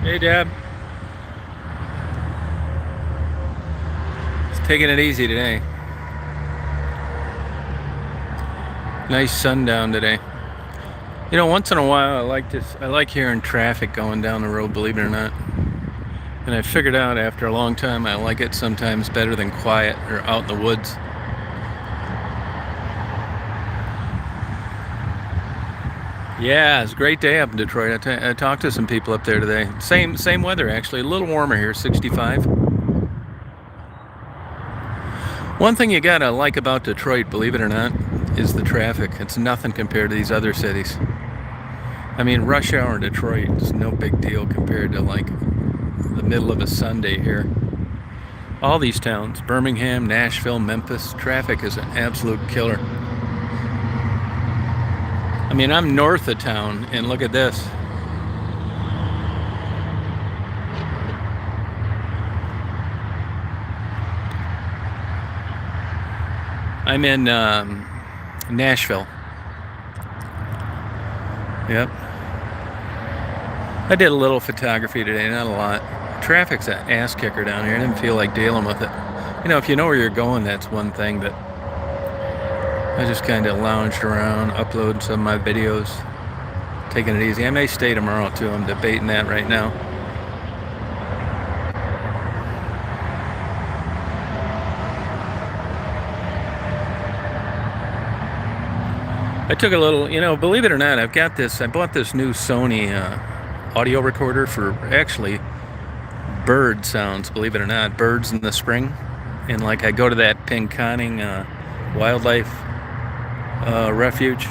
Hey, Deb. It's taking it easy today. Nice sundown today. You know, once in a while, I like hearing traffic going down the road, believe it or not. And I figured out after a long time I like it sometimes better than quiet or out in the woods. Yeah, it's a great day up in Detroit. I talked to some people up there today. Same weather actually, a little warmer here, 65. One thing you gotta like about Detroit, believe it or not, is the traffic. It's nothing compared to these other cities. I mean, rush hour in Detroit is no big deal compared to like the middle of a Sunday here. All these towns, Birmingham, Nashville, Memphis, traffic is an absolute killer. I mean, I'm north of town, and look at this. I'm in Nashville. Yep. I did a little photography today, not a lot. Traffic's an ass kicker down here. I didn't feel like dealing with it. You know, if you know where you're going, that's one thing, but I just kind of lounged around, uploading some of my videos, taking it easy. I may stay tomorrow too. I'm debating that right now. I took a little, you know, believe it or not, I bought this new Sony audio recorder for actually bird sounds, believe it or not, birds in the spring. And like I go to that Pinconning wildlife refuge.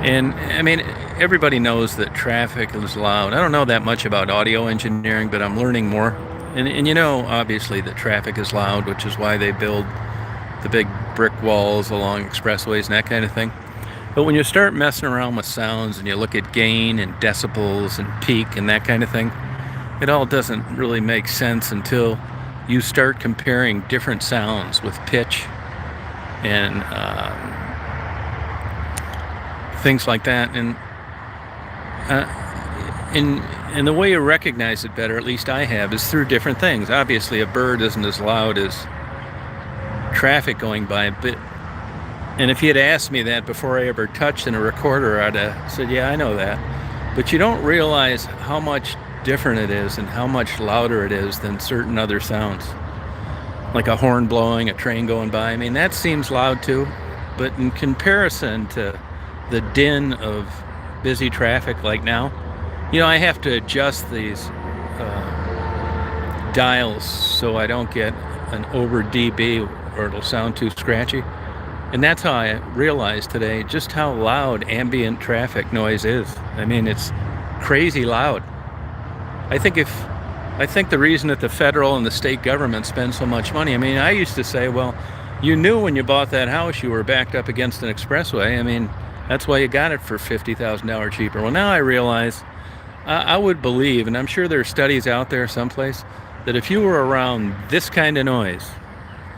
And I mean, everybody knows that traffic is loud. I don't know that much about audio engineering, but I'm learning more. And you know, obviously, that traffic is loud, which is why they build the big brick walls along expressways and that kind of thing. But when you start messing around with sounds and you look at gain and decibels and peak and that kind of thing, it all doesn't really make sense until you start comparing different sounds with pitch and things like that. And the way you recognize it better, at least I have, is through different things. Obviously, a bird isn't as loud as traffic going by, and if you had asked me that before I ever touched in a recorder, I'd have said, yeah, I know that. But you don't realize how much different it is and how much louder it is than certain other sounds. Like a horn blowing, a train going by. I mean, that seems loud too. But in comparison to the din of busy traffic like now, you know, I have to adjust these dials so I don't get an over dB or it'll sound too scratchy. And that's how I realized today just how loud ambient traffic noise is. I mean, it's crazy loud. I think the reason that the federal and the state government spend so much money, I mean, I used to say, well, you knew when you bought that house you were backed up against an expressway. I mean, that's why you got it for $50,000 cheaper. Well, now I realize, I would believe, and I'm sure there are studies out there someplace, that if you were around this kind of noise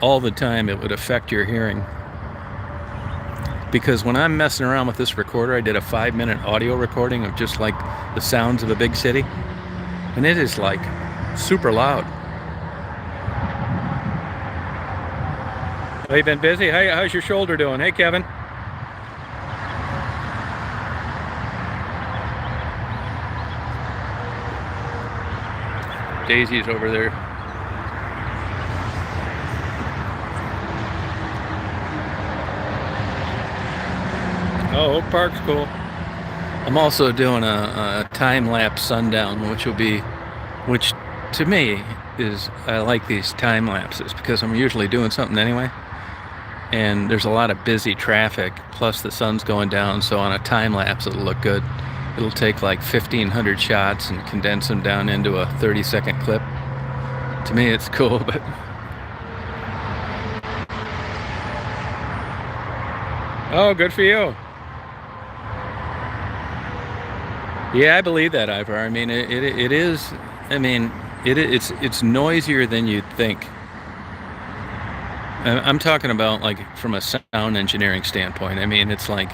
all the time, it would affect your hearing. Because when I'm messing around with this recorder, I did a 5-minute audio recording of just like the sounds of a big city, and it is like super loud. Have you been busy? How's your shoulder doing? Hey, Kevin. Daisy's over there. Oh, Oak Park's cool. I'm also doing a time-lapse sundown, which to me is, I like these time lapses because I'm usually doing something anyway. And there's a lot of busy traffic, plus the sun's going down, so on a time lapse it'll look good. It'll take like 1,500 shots and condense them down into a 30-second clip. To me, it's cool, but oh, good for you. Yeah, I believe that, Ivar. I mean, it is. I mean, it's noisier than you'd think. I'm talking about like from a sound engineering standpoint. I mean, it's like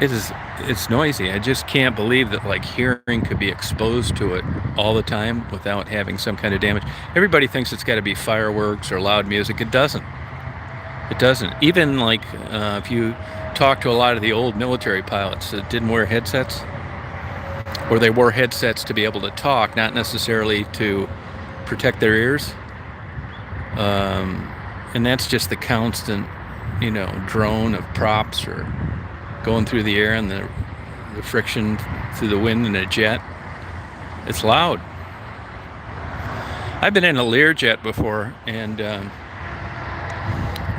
it's noisy. I just can't believe that like hearing could be exposed to it all the time without having some kind of damage. Everybody thinks it's got to be fireworks or loud music. It doesn't. It doesn't. Even like if you talk to a lot of the old military pilots that didn't wear headsets, or they wore headsets to be able to talk, not necessarily to protect their ears. And that's just the constant, drone of props or going through the air and the friction through the wind in a jet. It's loud. I've been in a Learjet before, and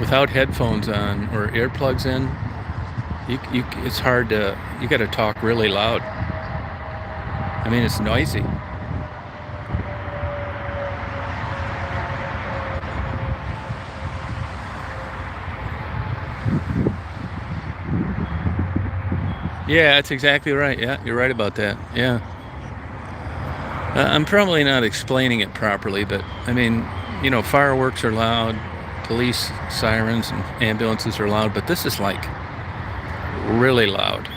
without headphones on or earplugs in, it's hard to. You got to talk really loud. I mean, it's noisy. Yeah, that's exactly right. Yeah, you're right about that. Yeah. I'm probably not explaining it properly, but I mean, fireworks are loud, police sirens and ambulances are loud, but this is like really loud.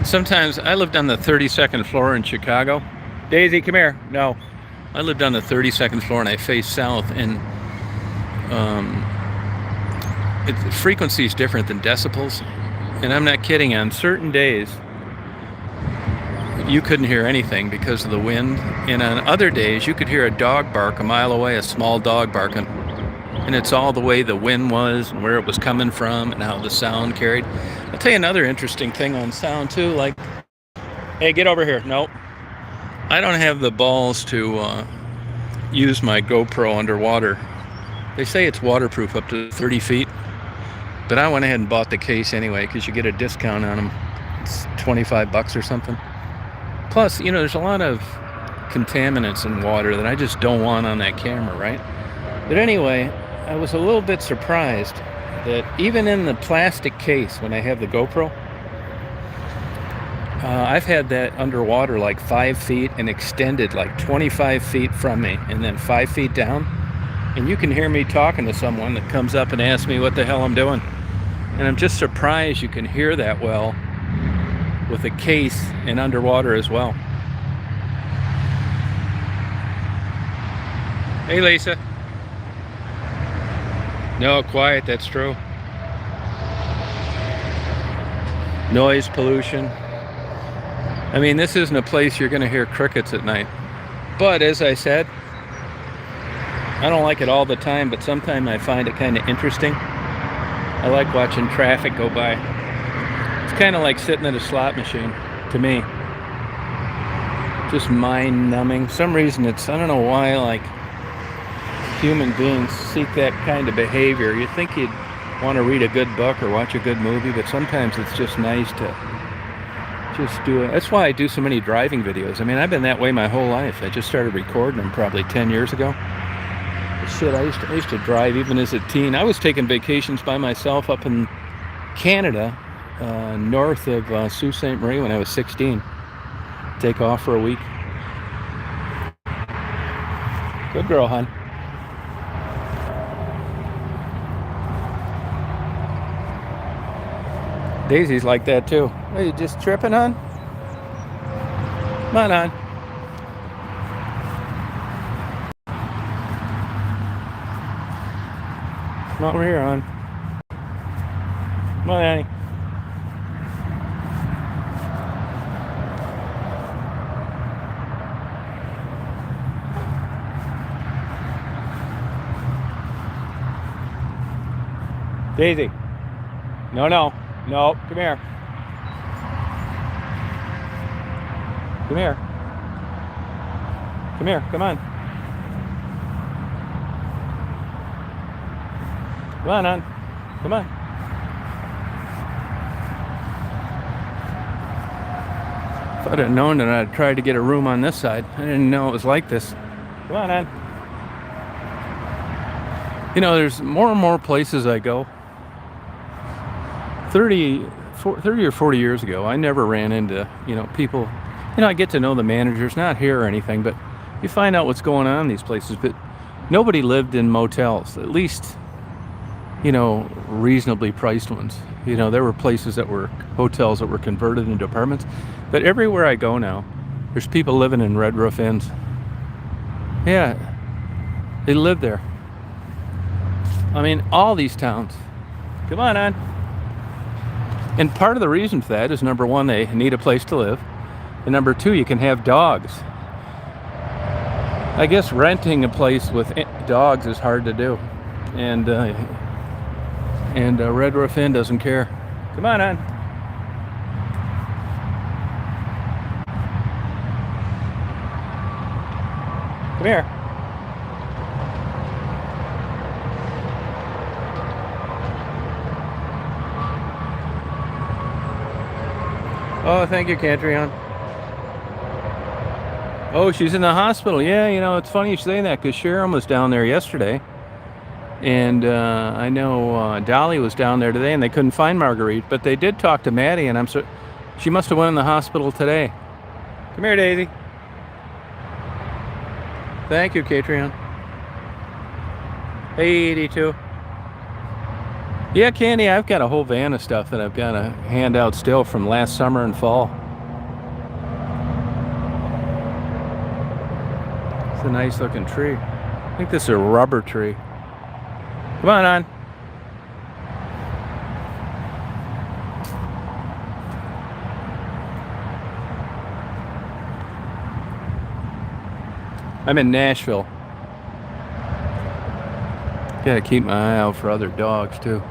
Sometimes I lived on the 32nd floor in Chicago. Daisy, come here. No. I lived on the 32nd floor and I faced south, and frequency is different than decibels. And I'm not kidding, on certain days you couldn't hear anything because of the wind, and on other days you could hear a dog bark a mile away, a small dog barking. And it's all the way the wind was and where it was coming from and how the sound carried. I'll tell you another interesting thing on sound too, like, hey, get over here. Nope. I don't have the balls to use my GoPro underwater. They say it's waterproof up to 30 feet, but I went ahead and bought the case anyway because you get a discount on them. It's $25 or something. Plus, there's a lot of contaminants in water that I just don't want on that camera, right? But anyway, I was a little bit surprised that even in the plastic case, when I have the GoPro, I've had that underwater like 5 feet and extended like 25 feet from me and then 5 feet down. And you can hear me talking to someone that comes up and asks me what the hell I'm doing. And I'm just surprised you can hear that well with a case and underwater as well. Hey, Lisa. No, quiet, that's true. Noise pollution. I mean, this isn't a place you're going to hear crickets at night. But as I said, I don't like it all the time, but sometimes I find it kind of interesting. I like watching traffic go by. It's kind of like sitting at a slot machine, to me. Just mind-numbing. For some reason, I don't know why, like, human beings seek that kind of behavior. You'd think you'd want to read a good book or watch a good movie, but sometimes it's just nice to just do it. That's why I do so many driving videos. I mean, I've been that way my whole life. I just started recording them probably 10 years ago. But shit, I used to drive even as a teen. I was taking vacations by myself up in Canada, north of Sault Ste. Marie when I was 16. Take off for a week. Good girl, hon. Daisy's like that too. Are you just tripping, hon? Come on, hon. Come over here, hon. Come on, Annie. Daisy. No, no. No, come here. Come here. Come here, come on. Come on, hon. Come on. If I'd have known that, I'd tried to get a room on this side. I didn't know it was like this. Come on, hon. There's more and more places I go. 30 or 40 years ago, I never ran into, people. I get to know the managers, not here or anything, but you find out what's going on in these places. But nobody lived in motels, at least, reasonably priced ones. There were places that were hotels that were converted into apartments. But everywhere I go now, there's people living in red roof inns. Yeah, they live there. I mean, all these towns. Come on. And part of the reason for that is, number one, they need a place to live. And number two, you can have dogs. I guess renting a place with dogs is hard to do. And Red Roof Inn doesn't care. Come on. Come here. Oh, thank you, Catrion. Oh, she's in the hospital. Yeah, it's funny you say that, because Sharon was down there yesterday. And I know Dolly was down there today, and they couldn't find Marguerite. But they did talk to Maddie, and she must have went in the hospital today. Come here, Daisy. Thank you, Catrion. Hey, 82. Yeah, Candy, I've got a whole van of stuff that I've got to hand out still from last summer and fall. It's a nice looking tree. I think this is a rubber tree. Come on. I'm in Nashville. Gotta keep my eye out for other dogs too.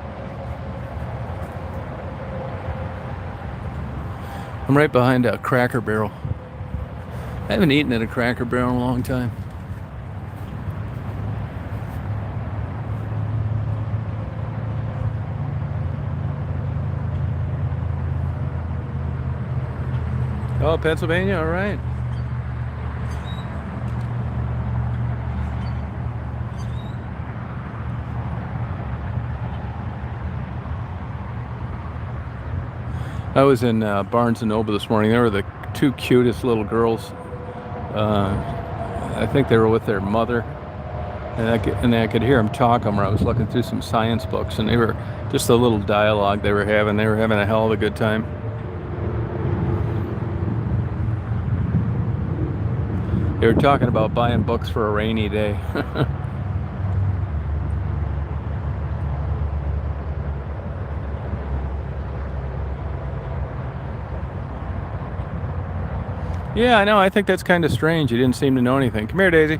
I'm right behind a Cracker Barrel. I haven't eaten at a Cracker Barrel in a long time. Oh, Pennsylvania, all right. I was in Barnes & Noble this morning. They were the two cutest little girls. I think they were with their mother. And I could hear them talking where I was looking through some science books. And they were just a little dialogue they were having. They were having a hell of a good time. They were talking about buying books for a rainy day. Yeah, I know. I think that's kind of strange. You didn't seem to know anything. Come here, Daisy.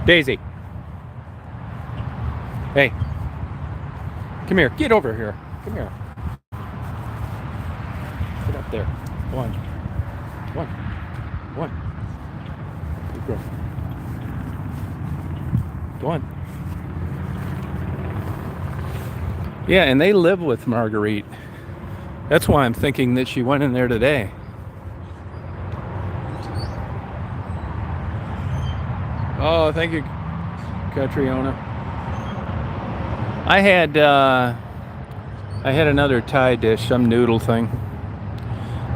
Daisy. Hey. Come here. Get over here. Come here. Get up there. One. Good girl. Go on. Yeah, and they live with Marguerite. That's why I'm thinking that she went in there today. Oh, thank you, Catriona. I had another Thai dish, some noodle thing.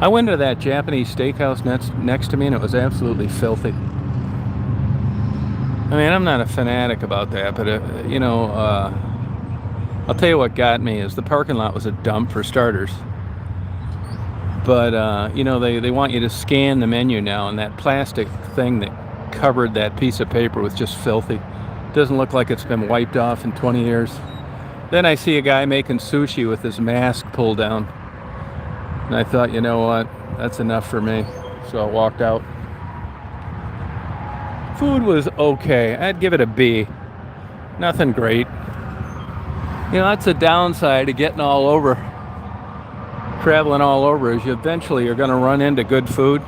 I went to that Japanese steakhouse next to me, and it was absolutely filthy. I mean, I'm not a fanatic about that, but I'll tell you what got me is the parking lot was a dump for starters. But, they want you to scan the menu now, and that plastic thing that covered that piece of paper was just filthy. Doesn't look like it's been wiped off in 20 years. Then I see a guy making sushi with his mask pulled down. And I thought, you know what, that's enough for me. So I walked out. Food was okay. I'd give it a B. Nothing great. That's the downside of getting all over. Traveling all over is you're going to run into good food.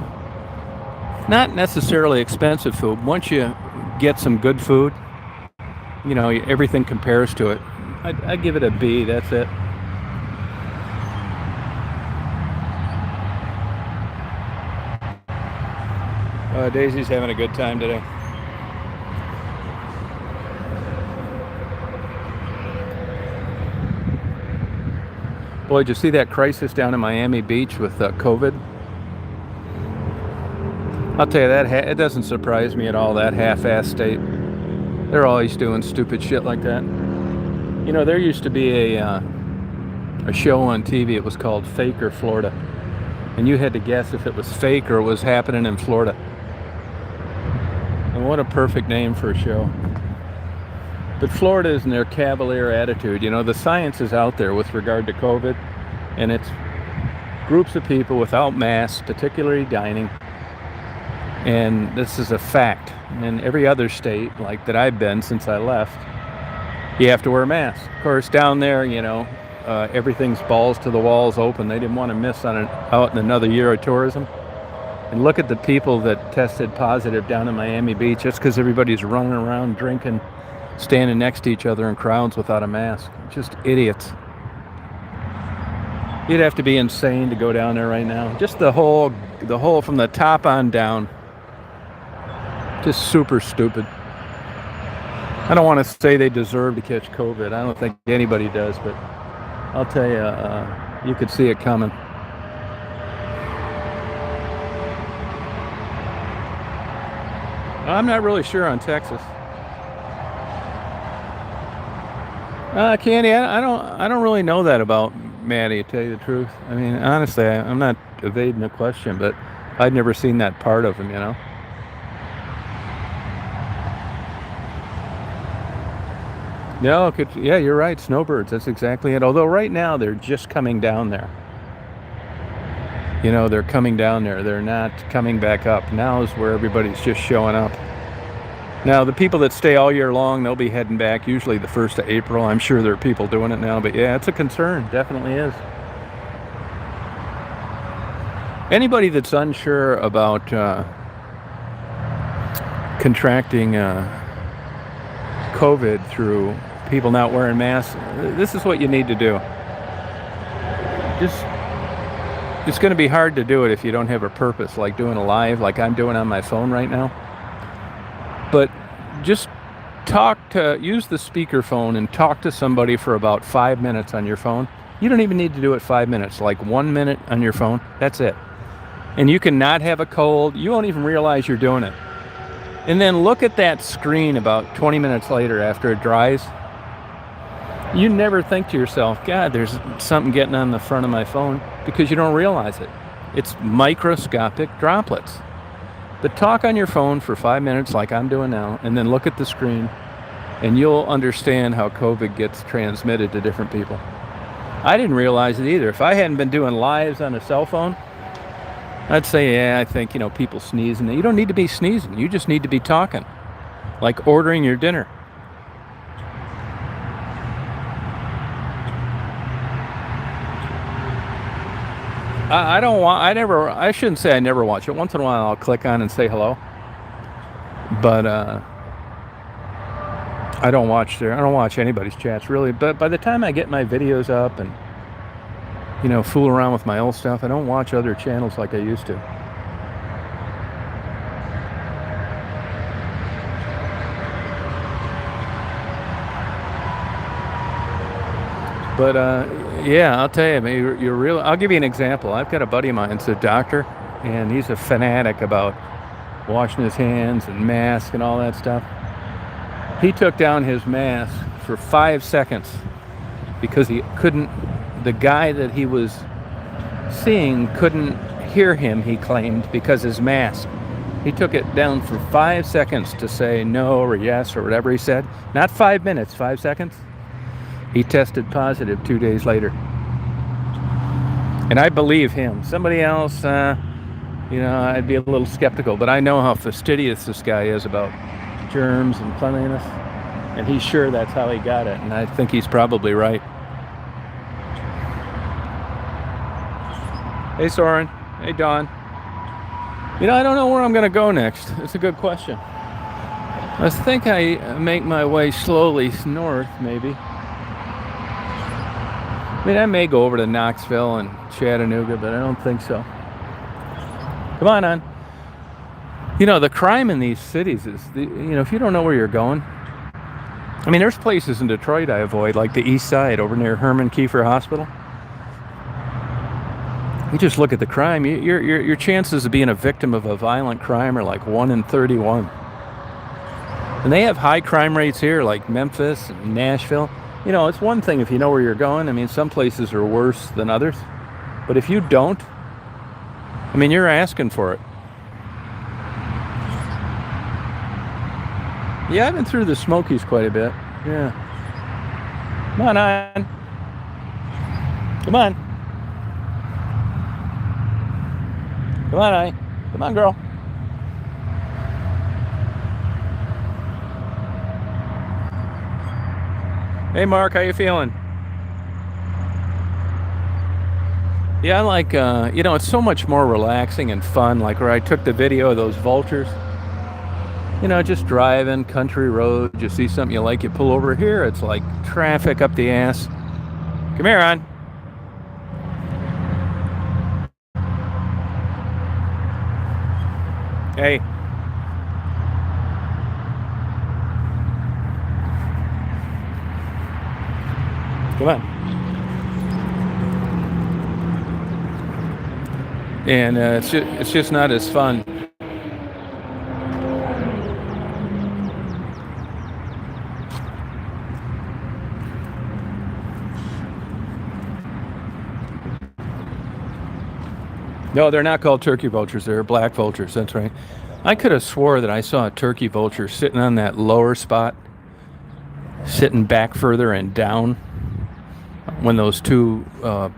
Not necessarily expensive food. Once you get some good food, everything compares to it. I'd give it a B. That's it. Daisy's having a good time today. Boy, did you see that crisis down in Miami Beach with COVID? I'll tell you that it doesn't surprise me at all, that half-ass state. They're always doing stupid shit like that. You know, there used to be a show on TV. It was called Fake or Florida, and you had to guess if it was fake or it was happening in Florida. And what a perfect name for a show. But Florida is in their cavalier attitude. You know, the science is out there with regard to COVID, and it's groups of people without masks, particularly dining. And this is a fact. In every other state, like that I've been since I left, you have to wear a mask. Of course, down there, you know, everything's balls to the walls open. They didn't want to miss out in another year of tourism. And look at the people that tested positive down in Miami Beach, just because everybody's running around drinking, standing next to each other in crowds without a mask. Just idiots. You'd have to be insane to go down there right now. Just the whole from the top on down. Just super stupid. I don't want to say they deserve to catch COVID. I don't think anybody does, but I'll tell you, you could see it coming. I'm not really sure on Texas. Candy, I don't really know that about Maddie, to tell you the truth. I mean, honestly, I'm not evading the question, but I'd never seen that part of him, you know. No, yeah, you're right. Snowbirds, that's exactly it. Although right now they're just coming down there. You know, they're coming down there. They're not coming back up. Now is where everybody's just showing up. Now, the people that stay all year long, they'll be heading back usually the 1st of April. I'm sure there are people doing it now, but yeah, it's a concern. Definitely is. Anybody that's unsure about contracting COVID through people not wearing masks, this is what you need to do. It's going to be hard to do it if you don't have a purpose, like doing a live, like I'm doing on my phone right now. But just use the speakerphone and talk to somebody for about 5 minutes on your phone. You don't even need to do it 5 minutes, like 1 minute on your phone. That's it. And you can not have a cold. You won't even realize you're doing it. And then look at that screen about 20 minutes later after it dries. You never think to yourself, God, there's something getting on the front of my phone, because you don't realize it. It's microscopic droplets. But talk on your phone for 5 minutes like I'm doing now, and then look at the screen, and you'll understand how COVID gets transmitted to different people. I didn't realize it either. If I hadn't been doing lives on a cell phone, I'd say, yeah, I think, you know, people sneezing. You don't need to be sneezing. You just need to be talking, like ordering your dinner. I shouldn't say I never watch it. Once in a while I'll click on and say hello. But I don't watch anybody's chats really. But by the time I get my videos up and, you know, fool around with my old stuff, I don't watch other channels like I used to. But yeah, I'll tell you, I'll give you an example. I've got a buddy of mine that's a doctor, and he's a fanatic about washing his hands and masks and all that stuff. He took down his mask for 5 seconds because the guy that he was seeing couldn't hear him, he claimed, because his mask. He took it down for 5 seconds to say no or yes or whatever he said. Not 5 minutes, 5 seconds. He tested positive 2 days later. And I believe him. Somebody else, you know, I'd be a little skeptical, but I know how fastidious this guy is about germs and cleanliness. And he's sure that's how he got it. And I think he's probably right. Hey, Soren. Hey, Don. You know, I don't know where I'm going to go next. It's a good question. I think I make my way slowly north, maybe. I mean, I may go over to Knoxville and Chattanooga, but I don't think so. Come on. You know, the crime in these cities is, you know, if you don't know where you're going. I mean, there's places in Detroit I avoid, like the East Side over near Herman Kiefer Hospital. You just look at the crime. Your chances of being a victim of a violent crime are like 1 in 31. And they have high crime rates here, like Memphis and Nashville. You know, it's one thing if you know where you're going. I mean, some places are worse than others. But if you don't, I mean, you're asking for it. Yeah, I've been through the Smokies quite a bit. Yeah. Come on, on. Come on. Come on, I. Come on, girl. Hey, Mark, how you feeling? Yeah, I like, you know, it's so much more relaxing and fun. Like where I took the video of those vultures. You know, just driving, country road, you see something you like, you pull over. Here, it's like traffic up the ass. Come here, hon. Hey. Come on. And it's just not as fun. No, they're not called turkey vultures. They're black vultures. That's right. I could have swore that I saw a turkey vulture sitting on that lower spot, sitting back further and down when those two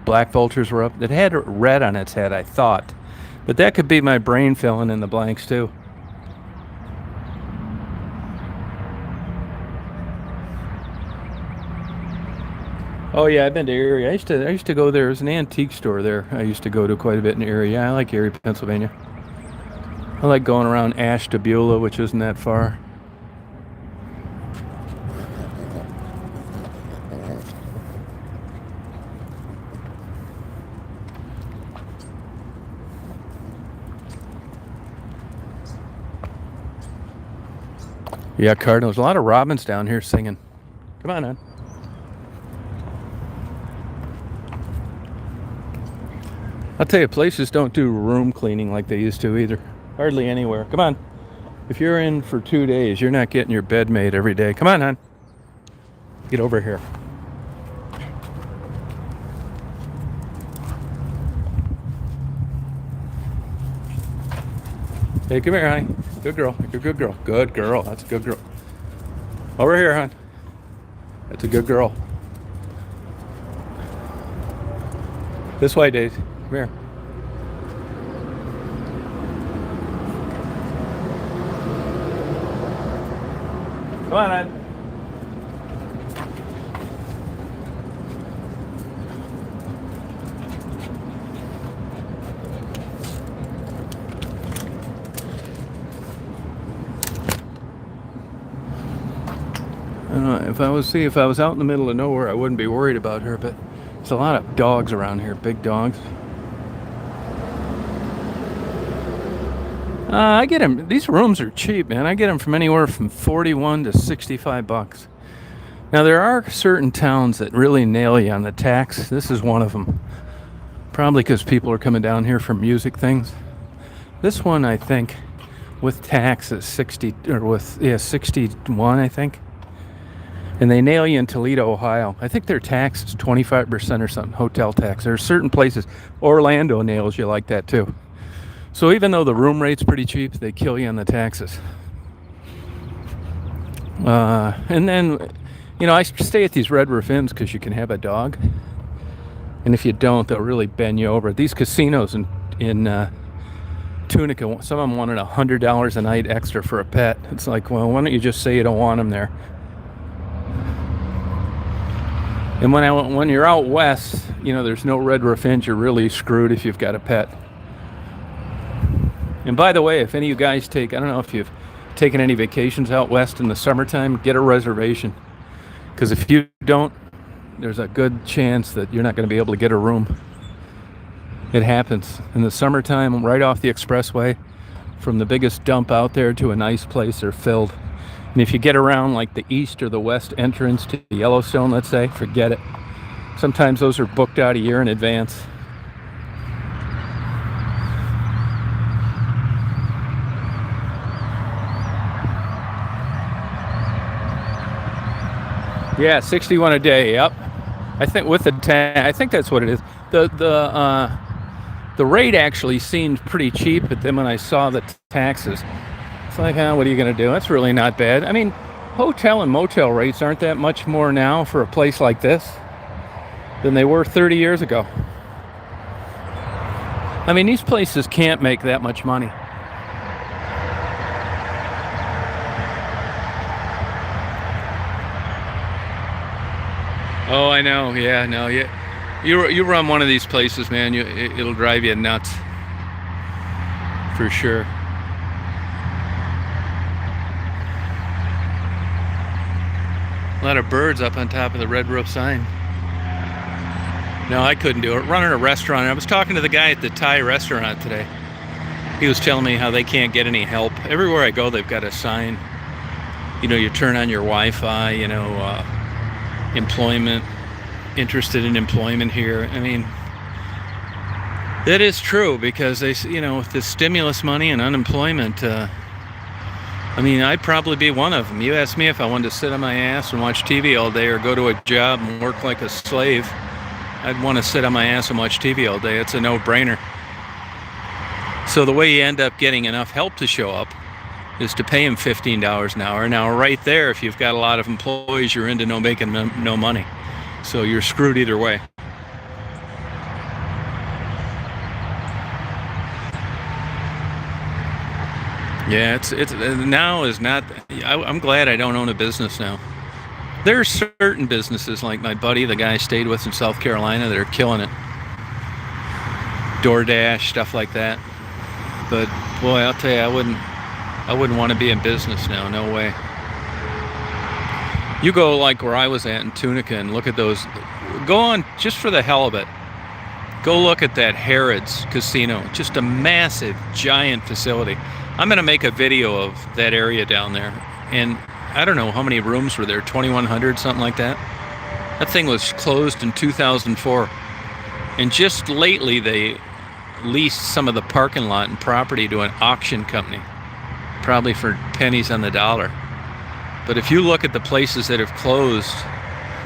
black vultures were up. It had red on its head, I thought. But that could be my brain filling in the blanks, too. Oh yeah, I've been to Erie. I used to go there. There's an antique store there. I used to go to quite a bit in Erie. Yeah, I like Erie, Pennsylvania. I like going around Ashtabula, which isn't that far. Yeah, cardinals. A lot of robins down here singing. Come on, man. I'll tell you, places don't do room cleaning like they used to either. Hardly anywhere. Come on. If you're in for 2 days, you're not getting your bed made every day. Come on, hon. Get over here. Hey, come here, honey. Good girl. You're a good girl. Good girl. That's a good girl. Over here, hon. That's a good girl. This way, Daisy. Come here. Come on, Ed. I don't know, if I was out in the middle of nowhere, I wouldn't be worried about her, but there's a lot of dogs around here, big dogs. I get them. These rooms are cheap, man. I get them from anywhere from 41 to 65 bucks. Now there are certain towns that really nail you on the tax. This is one of them. Probably because people are coming down here for music things. This one, I think, with tax is 61, I think. And they nail you in Toledo, Ohio. I think their tax is 25% or something, hotel tax. There are certain places. Orlando nails you like that too. So even though the room rate's pretty cheap, they kill you on the taxes. And then, you know, I stay at these Red Roof Inns because you can have a dog. And if you don't, they'll really bend you over. These casinos in Tunica, some of them wanted $100 a night extra for a pet. It's like, well, why don't you just say you don't want them there? And when you're out west, you know, there's no Red Roof Inns. You're really screwed if you've got a pet. And by the way, if any of you guys I don't know if you've taken any vacations out west in the summertime, get a reservation. Because if you don't, there's a good chance that you're not going to be able to get a room. It happens. In the summertime, right off the expressway, from the biggest dump out there to a nice place, they're filled. And if you get around like the east or the west entrance to Yellowstone, let's say, forget it. Sometimes those are booked out a year in advance. Yeah, 61 a day. Yep. I think with the I think that's what it is. The rate actually seemed pretty cheap, but then when I saw the taxes, it's like, what are you going to do? That's really not bad. I mean, hotel and motel rates aren't that much more now for a place like this than they were 30 years ago. I mean, these places can't make that much money. Oh, I know. Yeah, no, yeah. You run one of these places, man. It'll drive you nuts, for sure. A lot of birds up on top of the red roof sign. No, I couldn't do it. Running a restaurant. I was talking to the guy at the Thai restaurant today. He was telling me how they can't get any help. Everywhere I go, they've got a sign. You know, you turn on your Wi-Fi. You know, employment. Interested in employment here. I mean, that is true because they, you know, with the stimulus money and unemployment. I mean, I'd probably be one of them. You asked me if I wanted to sit on my ass and watch TV all day or go to a job and work like a slave. I'd want to sit on my ass and watch TV all day. It's a no-brainer. So the way you end up getting enough help to show up is to pay them $15 an hour. Now, right there, if you've got a lot of employees, you're into making no money. So you're screwed either way. Yeah, it's now is not. I'm glad I don't own a business now. There are certain businesses like my buddy, the guy I stayed with in South Carolina, that are killing it. DoorDash, stuff like that. But boy, I'll tell you, I wouldn't want to be in business now. No way. You go like where I was at in Tunica and look at those. Go on just for the hell of it. Go look at that Harrods Casino. Just a massive, giant facility. I'm going to make a video of that area down there. And I don't know how many rooms were there, 2,100, something like that. That thing was closed in 2004. And just lately they leased some of the parking lot and property to an auction company. Probably for pennies on the dollar. But if you look at the places that have closed,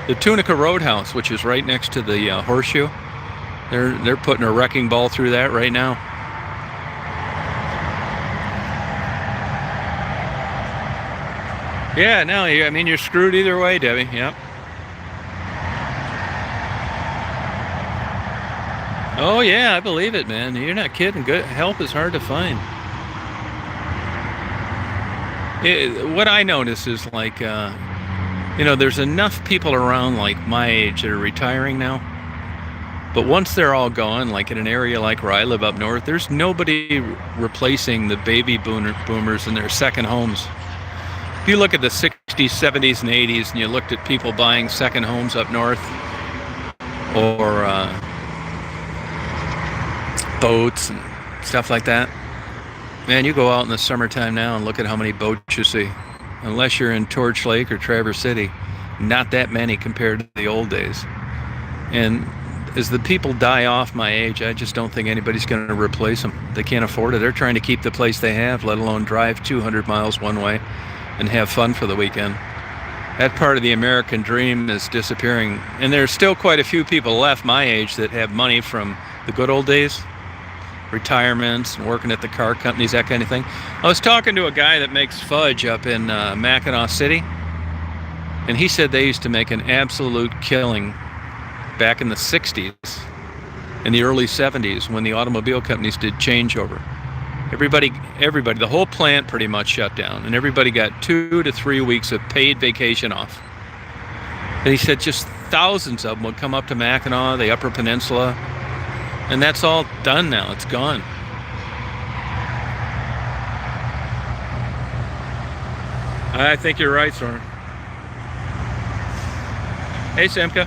the Tunica Roadhouse, which is right next to the Horseshoe, they're putting a wrecking ball through that right now. Yeah, no, I mean, you're screwed either way, Debbie. Yep. Oh yeah, I believe it, man. You're not kidding. Good help is hard to find. What I notice is like, you know, there's enough people around like my age that are retiring now. But once they're all gone, like in an area like where I live up north, there's nobody replacing the baby boomers in their second homes. If you look at the 60s, 70s, and 80s, and you looked at people buying second homes up north, or boats and stuff like that, man, you go out in the summertime now and look at how many boats you see. Unless you're in Torch Lake or Traverse City, not that many compared to the old days. And as the people die off my age, I just don't think anybody's going to replace them. They can't afford it. They're trying to keep the place they have, let alone drive 200 miles one way and have fun for the weekend. That part of the American dream is disappearing. And there's still quite a few people left my age that have money from the good old days. Retirements and working at the car companies, that kind of thing. I was talking to a guy that makes fudge up in Mackinac City, and he said they used to make an absolute killing back in the 60s and the early 70s when the automobile companies did changeover. Everybody, the whole plant pretty much shut down, and everybody got 2 to 3 weeks of paid vacation off. And he said just thousands of them would come up to Mackinac, the Upper Peninsula, and that's all done now. It's gone. I think you're right, Soren. Hey, Simka.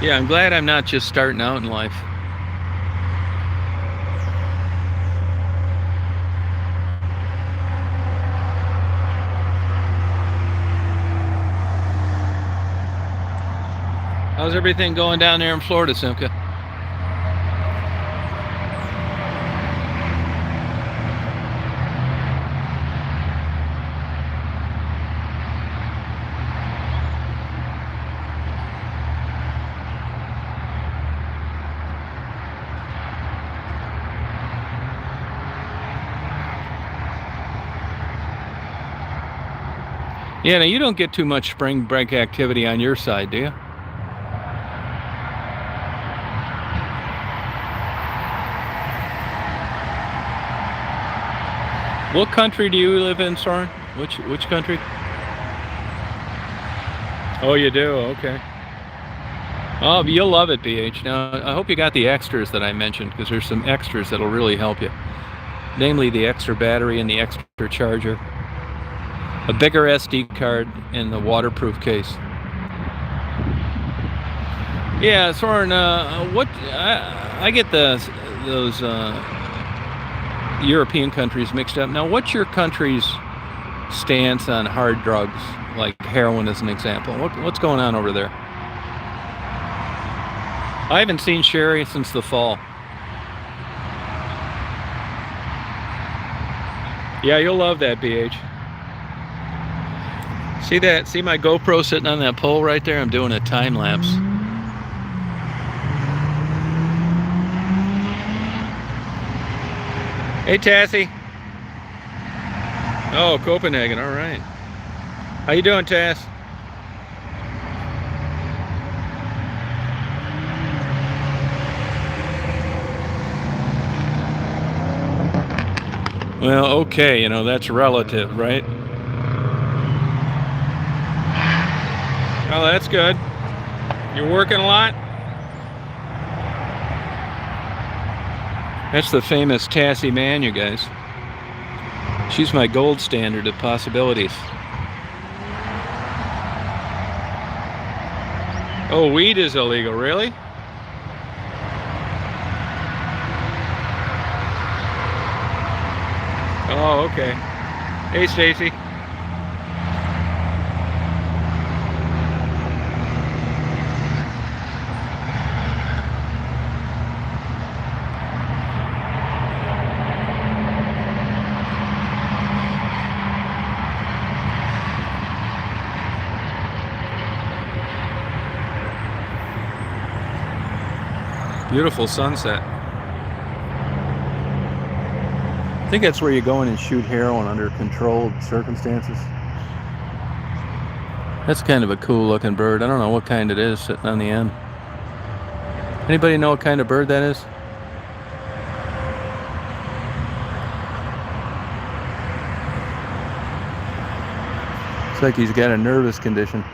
Yeah, I'm glad I'm not just starting out in life. How's everything going down there in Florida, Simka? Yeah, now you don't get too much spring break activity on your side, do you? What country do you live in, Soren? Which country? Oh, you do? Okay. Oh, you'll love it, BH. Now, I hope you got the extras that I mentioned, because there's some extras that'll really help you. Namely, the extra battery and the extra charger, a bigger SD card, and the waterproof case. Yeah, Soren, what I get those European countries mixed up. Now, what's your country's stance on hard drugs, like heroin as an example? What's going on over there? I haven't seen Sherry since the fall. Yeah, you'll love that, BH. See that? See my GoPro sitting on that pole right there? I'm doing a time lapse. Hey, Tassie. Oh, Copenhagen. All right. How you doing, Tass? Well, okay, you know, that's relative, right? Oh, that's good. You're working a lot? That's the famous Tassie Man, you guys. She's my gold standard of possibilities. Oh, weed is illegal, really? Oh, okay. Hey, Stacy. Beautiful sunset. I think that's where you go in and shoot heroin under controlled circumstances. That's kind of a cool looking bird. I don't know what kind it is sitting on the end. Anybody know what kind of bird that is? Looks like he's got a nervous condition.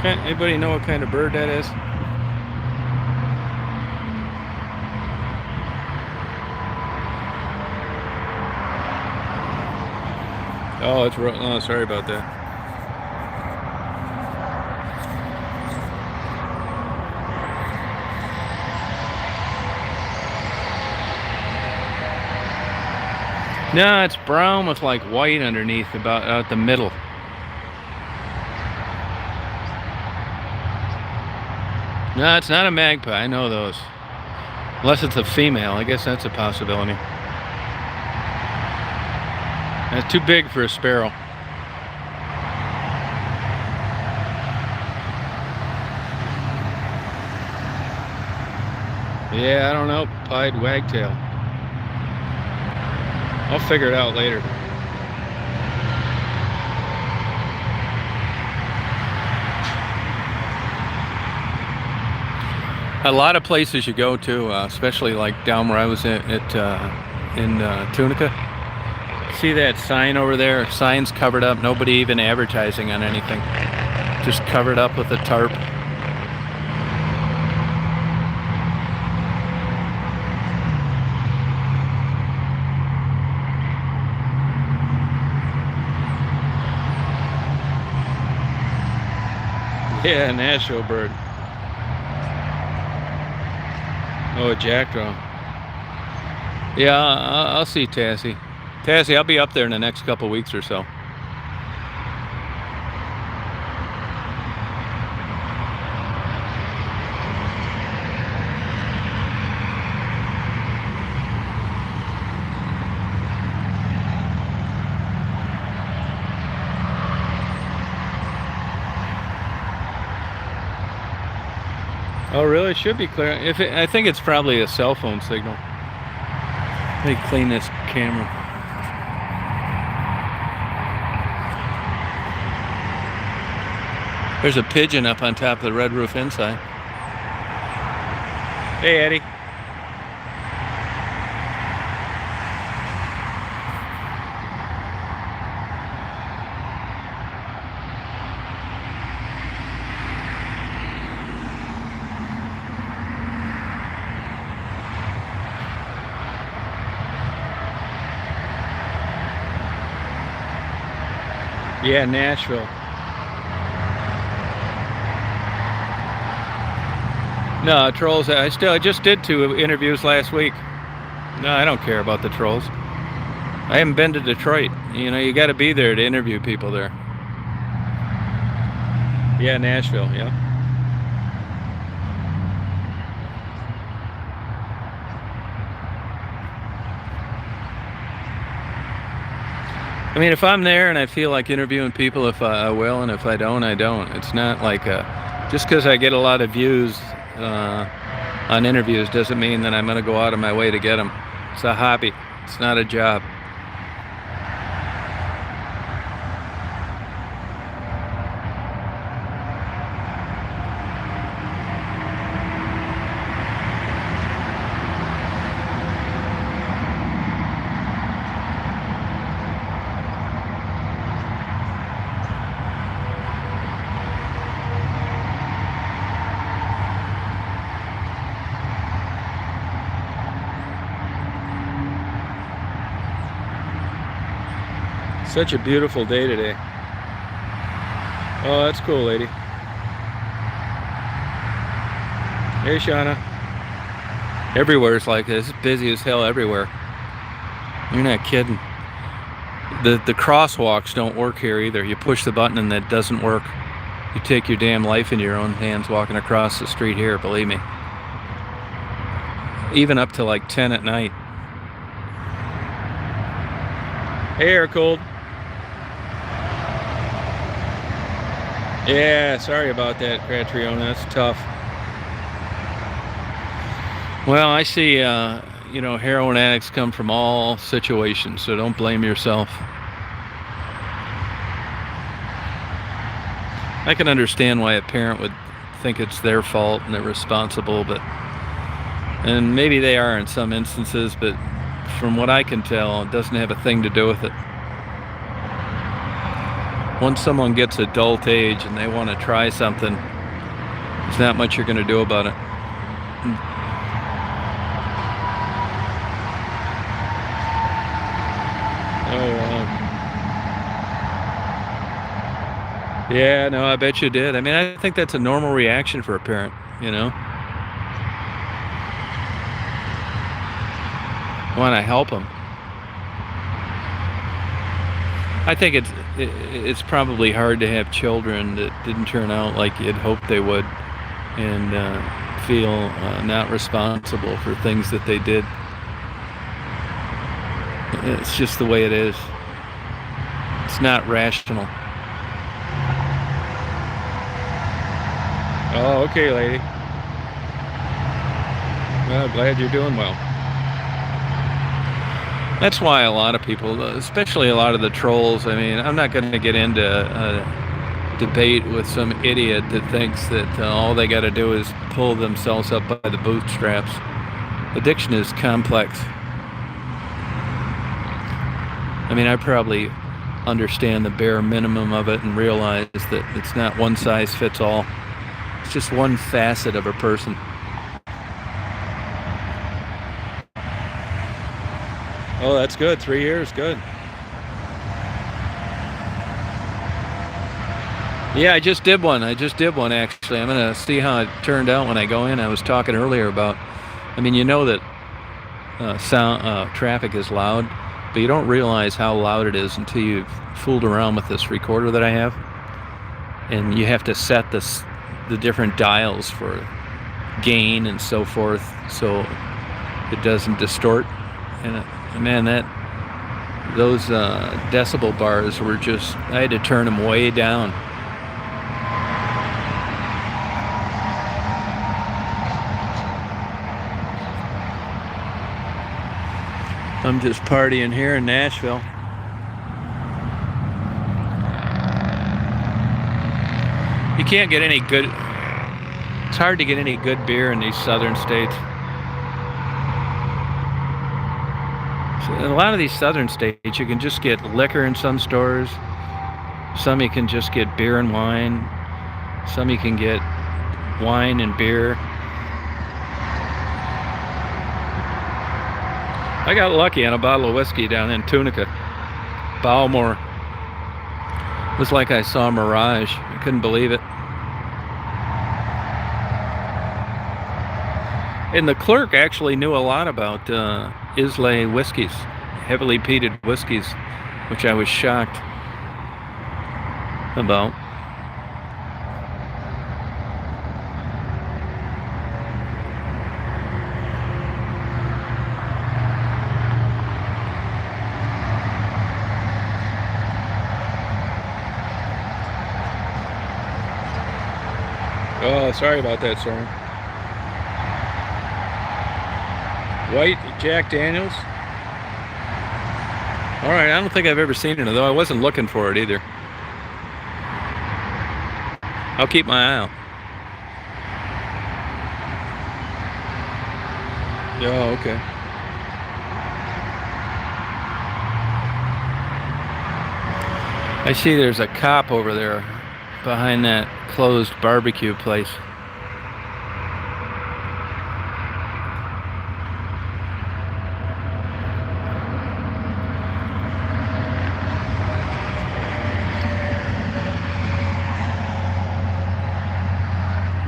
Anybody know what kind of bird that is? Oh, it's oh, sorry about that. No, it's brown with like white underneath, about out the middle. No, it's not a magpie. I know those. Unless it's a female. I guess that's a possibility. It's too big for a sparrow. Yeah, I don't know. Pied wagtail. I'll figure it out later. A lot of places you go to, especially like down where I was in Tunica. See that sign over there? Sign's covered up. Nobody even advertising on anything. Just covered up with a tarp. Yeah, Nashville bird. Oh, a jackdaw. Yeah, I'll see Tassie. Tassie, I'll be up there in the next couple weeks or so. Oh, really? It should be clear. I think it's probably a cell phone signal. Let me clean this camera. There's a pigeon up on top of the red roof inside. Hey, Eddie. Yeah, Nashville. No, trolls. I just did 2 interviews last week. No, I don't care about the trolls. I haven't been to Detroit. You know, you got to be there to interview people there. Yeah, Nashville. Yeah. I mean, if I'm there and I feel like interviewing people, if I will, and if I don't, I don't. It's not like just because I get a lot of views on interviews doesn't mean that I'm going to go out of my way to get them. It's a hobby. It's not a job. Such a beautiful day today. Oh, that's cool, lady. Hey, Shauna. Everywhere's like this. It's busy as hell everywhere. You're not kidding. The crosswalks don't work here either. You push the button and that doesn't work. You take your damn life into your own hands walking across the street here, believe me. Even up to like 10 at night. Hey, air cold. Yeah, sorry about that, Catriona. That's tough. Well, I see, you know, heroin addicts come from all situations, so don't blame yourself. I can understand why a parent would think it's their fault and they're responsible, and maybe they are in some instances, but from what I can tell, it doesn't have a thing to do with it. Once someone gets adult age and they want to try something, there's not much you're going to do about it. Oh, wow. Yeah, no, I bet you did. I mean, I think that's a normal reaction for a parent, you know? I want to help them. I think it's probably hard to have children that didn't turn out like you'd hoped they would, and feel not responsible for things that they did. It's just the way it is. It's not rational. Oh, okay, lady. Well, glad you're doing well. That's why a lot of people, especially a lot of the trolls, I mean, I'm not going to get into a debate with some idiot that thinks that all they got to do is pull themselves up by the bootstraps. Addiction is complex. I mean, I probably understand the bare minimum of it and realize that it's not one size fits all. It's just one facet of a person. Oh, that's good. 3 years, good. Yeah, I just did one actually. I'm gonna see how it turned out when I go in. I was talking earlier about, I mean, you know that traffic is loud, but you don't realize how loud it is until you've fooled around with this recorder that I have, and you have to set the different dials for gain and so forth, so it doesn't distort. And man, those decibel bars were just, I had to turn them way down. I had to turn them way down. I'm just partying here in Nashville. You can't get any good, it's hard to get any good beer in these southern states. So in a lot of these southern states, you can just get liquor in some stores. Some you can just get beer and wine. Some you can get wine and beer. I got lucky on a bottle of whiskey down in Tunica, Balmore. It was like I saw a mirage. I couldn't believe it. And the clerk actually knew a lot about Islay whiskeys, heavily peated whiskeys, which I was shocked about. Oh, sorry about that, sir. White Jack Daniels. All right, I don't think I've ever seen it, though I wasn't looking for it either. I'll keep my eye out. Oh, okay. I see there's a cop over there behind that closed barbecue place.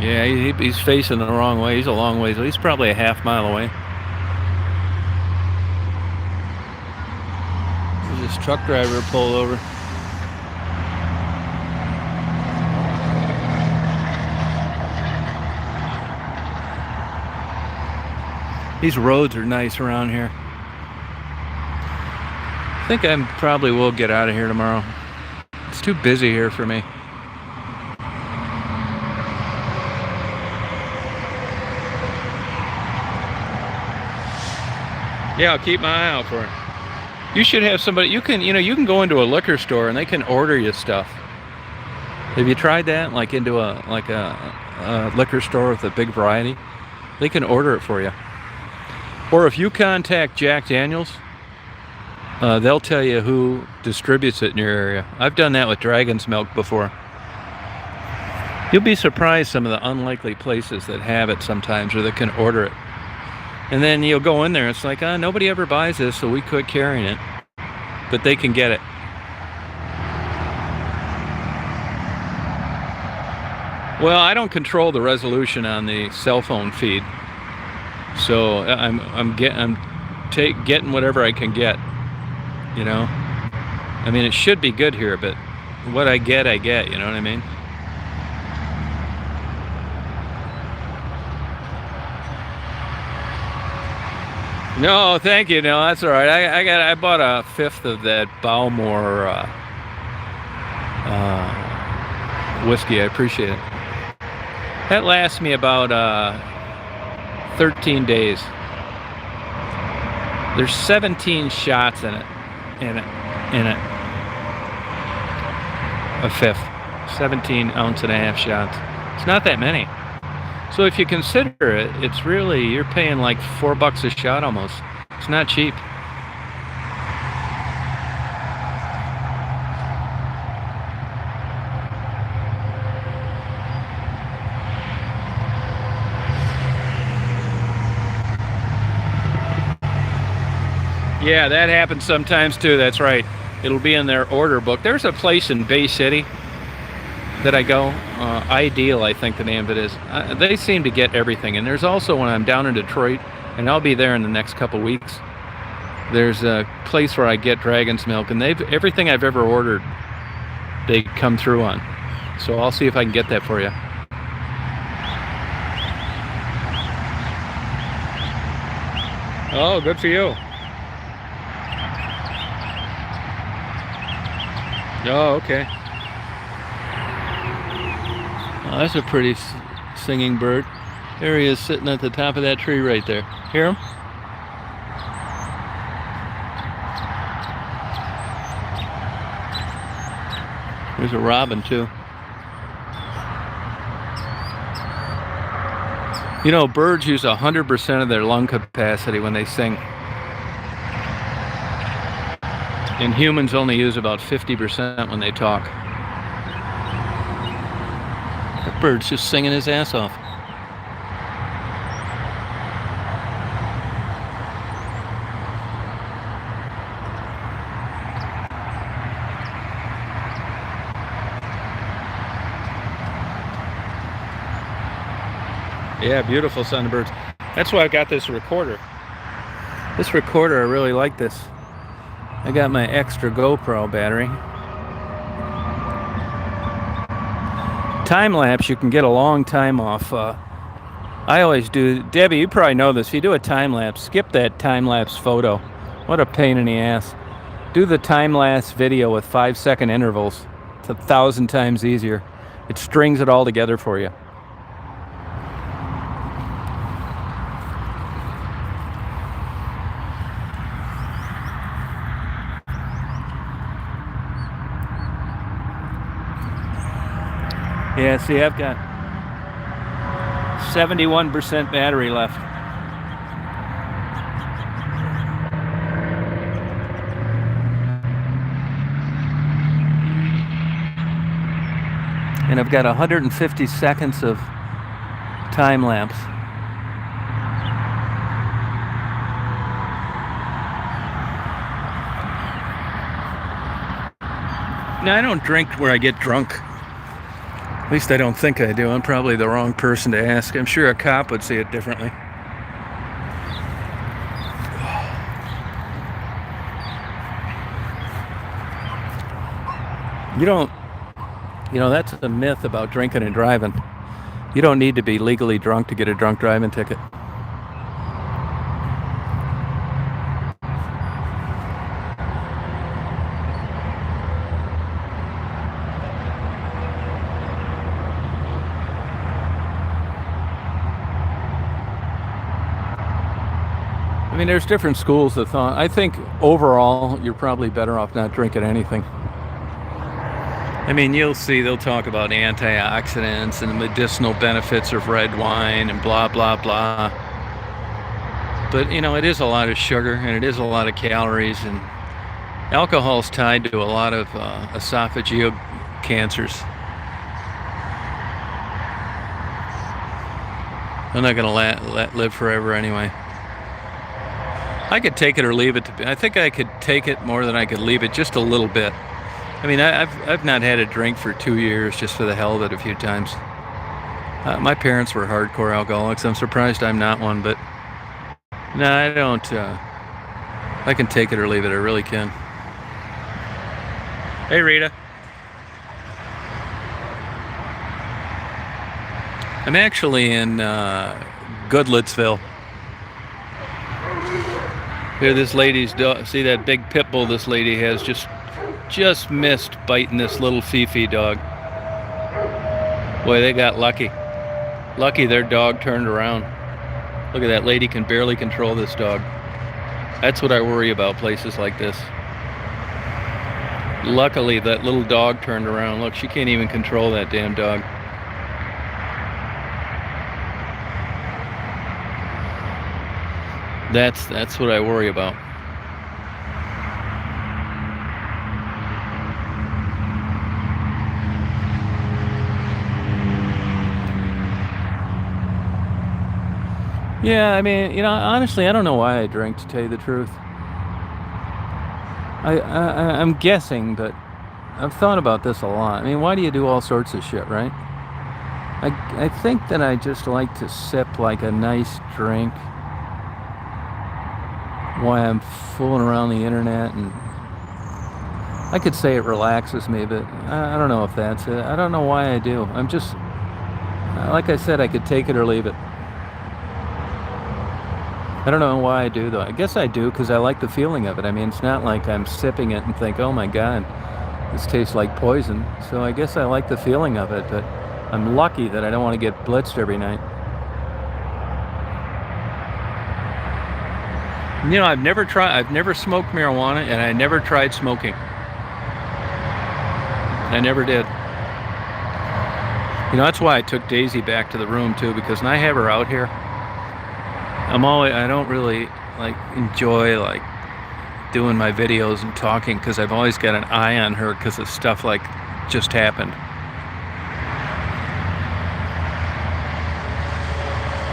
Yeah, he's facing the wrong way. He's a long ways. He's probably a half mile away. This truck driver pulled over. These roads are nice around here. I think I probably will get out of here tomorrow. It's too busy here for me. Yeah, I'll keep my eye out for it. You should have somebody, you can go into a liquor store and they can order you stuff. Have you tried that? Like into a liquor store with a big variety? They can order it for you. Or if you contact Jack Daniels, they'll tell you who distributes it in your area. I've done that with Dragon's Milk before. You'll be surprised some of the unlikely places that have it sometimes, or that can order it. And then you'll go in there, it's like, nobody ever buys this, so we quit carrying it. But they can get it. Well, I don't control the resolution on the cell phone feed. So I'm getting whatever I can get, you know. I mean, it should be good here, but what I get, you know what I mean? No, thank you. No, that's all right. I bought a fifth of that Balmore whiskey. I appreciate it. That lasts me about 13 days. There's 17 shots in it. A fifth. 17 ounce and a half shots. It's not that many. So if you consider it, it's really, you're paying like $4 a shot almost. It's not cheap. Yeah, that happens sometimes too, that's right. It'll be in their order book. There's a place in Bay City that I go, Ideal, I think the name of it is. They seem to get everything. And there's also, when I'm down in Detroit, and I'll be there in the next couple weeks, there's a place where I get Dragon's Milk, and everything I've ever ordered, they come through on. So I'll see if I can get that for you. Oh, good for you. Oh, okay. Oh, that's a pretty singing bird. There he is, sitting at the top of that tree right there. Hear him? There's a robin too. You know, birds use 100% of their lung capacity when they sing. And humans only use about 50% when they talk. That bird's just singing his ass off. Yeah, beautiful sunbirds. That's why I got this recorder. This recorder, I really like this. I got my extra GoPro battery. Time lapse, you can get a long time off. I always do. Debbie, you probably know this. If you do a time lapse, skip that time lapse photo. What a pain in the ass. Do the time lapse video with 5-second intervals. It's 1,000 times easier. It strings it all together for you. Yeah, see, I've got 71% battery left. And I've got 150 seconds of time lapse. Now, I don't drink where I get drunk. At least I don't think I do. I'm probably the wrong person to ask. I'm sure a cop would see it differently. You know, that's a myth about drinking and driving. You don't need to be legally drunk to get a drunk driving ticket. I mean, there's different schools of thought. I think overall, you're probably better off not drinking anything. I mean, you'll see they'll talk about antioxidants and the medicinal benefits of red wine and blah, blah, blah. But, you know, it is a lot of sugar and it is a lot of calories, and alcohol's tied to a lot of esophageal cancers. I'm not going to live forever anyway. I could take it or leave it. I think I could take it more than I could leave it, just a little bit. I mean, I've not had a drink for 2 years, just for the hell of it a few times. My parents were hardcore alcoholics. I'm surprised I'm not one, but no, I don't. I can take it or leave it. I really can. Hey, Rita. I'm actually in Goodlettsville. Here, this lady's dog. See that big pit bull this lady has just missed biting this little Fifi dog. Boy, they got lucky. Lucky their dog turned around. Look at that, lady can barely control this dog. That's what I worry about, places like this. Luckily, that little dog turned around. Look, she can't even control that damn dog. That's what I worry about. Yeah, I mean, you know, honestly, I don't know why I drink, to tell you the truth. I'm guessing, but I've thought about this a lot. I mean, why do you do all sorts of shit, right? I think that I just like to sip like a nice drink while I'm fooling around the internet, and I could say it relaxes me, but I don't know if that's it. I don't know why I do. I'm just, like I said, I could take it or leave it. I don't know why I do, though. I guess I do because I like the feeling of it. I mean, it's not like I'm sipping it and think, oh my God, this tastes like poison. So I guess I like the feeling of it, but I'm lucky that I don't want to get blitzed every night. You know, I've never smoked marijuana, and I never tried smoking. I never did. You know, that's why I took Daisy back to the room too, because when I have her out here, I don't really like enjoy like doing my videos and talking, because I've always got an eye on her because of stuff like just happened.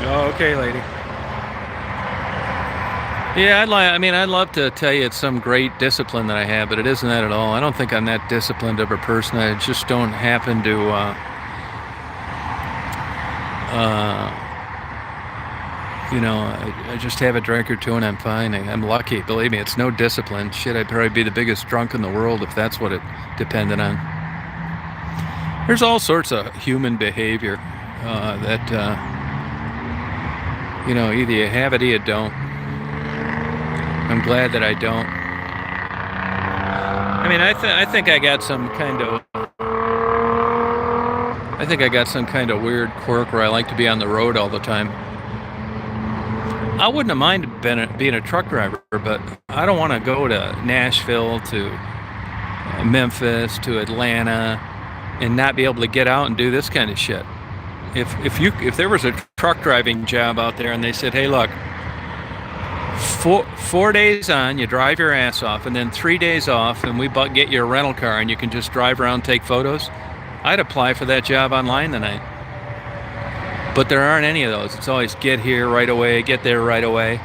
Oh, okay, lady. Yeah, I'd love to tell you it's some great discipline that I have, but it isn't that at all. I don't think I'm that disciplined of a person. I just don't happen to, I just have a drink or two and I'm fine. I'm lucky. Believe me, it's no discipline. Shit, I'd probably be the biggest drunk in the world if that's what it depended on. There's all sorts of human behavior that, either you have it or you don't. I'm glad that I don't. I mean, I think I got some kind of weird quirk where I like to be on the road all the time. I wouldn't have minded being a truck driver, but I don't want to go to Nashville, to Memphis, to Atlanta, and not be able to get out and do this kind of shit. If there was a truck driving job out there and they said, hey, look, 4 days on, you drive your ass off, and then 3 days off, and we get you a rental car and you can just drive around and take photos, I'd apply for that job online tonight. But there aren't any of those. It's always get here right away, get there right away.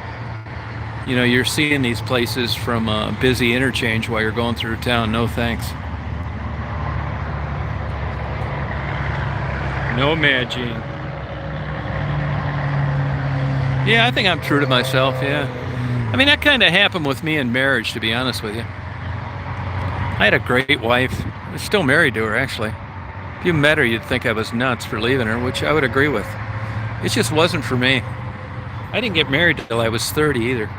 You know, you're seeing these places from a busy interchange while you're going through town. No thanks. No magic. Yeah, I think I'm true to myself, yeah. I mean, that kind of happened with me in marriage, to be honest with you. I had a great wife. I'm still married to her, actually. If you met her, you'd think I was nuts for leaving her, which I would agree with. It just wasn't for me. I didn't get married till I was 30 either.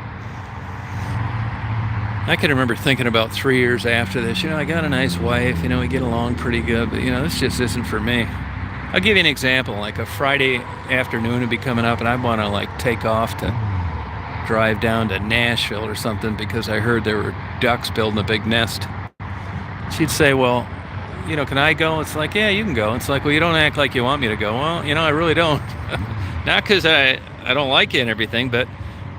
I can remember thinking about 3 years after this, I got a nice wife, we get along pretty good, but, this just isn't for me. I'll give you an example. Like a Friday afternoon would be coming up, and I want to like take off to drive down to Nashville or something because I heard there were ducks building a big nest. She'd say, well, can I go? It's like, yeah, you can go. It's like, well, you don't act like you want me to go. Well, I really don't. Not because I don't like you and everything, but,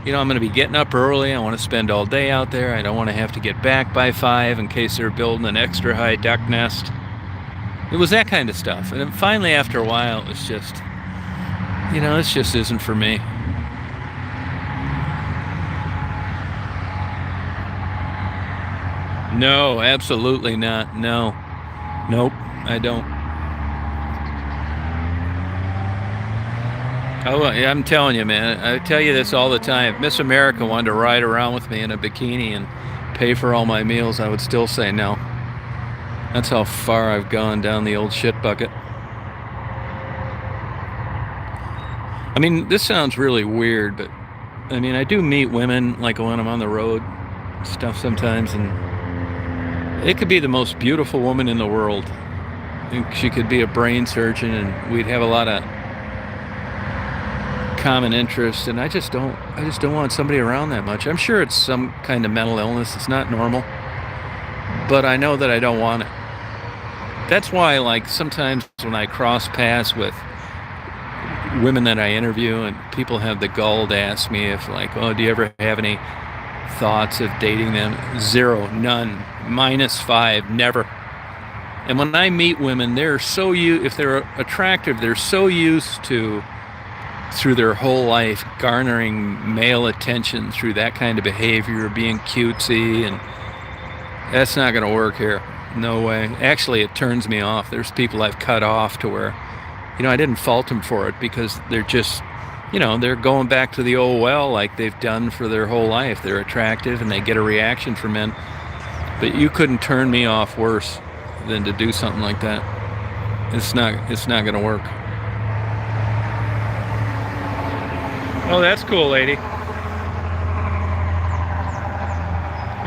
I'm going to be getting up early. I want to spend all day out there. I don't want to have to get back by 5 in case they're building an extra high duck nest. It was that kind of stuff. And then finally, after a while, it was just, this just isn't for me. No, absolutely not. No. Nope, I don't. Oh, I'm telling you, man. I tell you this all the time. If Miss America wanted to ride around with me in a bikini and pay for all my meals, I would still say no. That's how far I've gone down the old shit bucket. I mean, this sounds really weird, but I mean, I do meet women like when I'm on the road stuff sometimes, and it could be the most beautiful woman in the world. I think she could be a brain surgeon and we'd have a lot of common interests, and I just don't want somebody around that much. I'm sure it's some kind of mental illness. It's not normal, but I know that I don't want it. That's why, like, sometimes when I cross paths with women that I interview and people have the gall to ask me if, like, oh, do you ever have any thoughts of dating them? 0, none, -5, never. And when I meet women, if they're attractive, they're so used to, through their whole life, garnering male attention through that kind of behavior, being cutesy, and that's not going to work here. No way. Actually, it turns me off. There's people I've cut off to where, I didn't fault them for it because they're just, they're going back to the old well like they've done for their whole life. They're attractive and they get a reaction from men. But you couldn't turn me off worse than to do something like that. It's not going to work. Oh, that's cool, lady.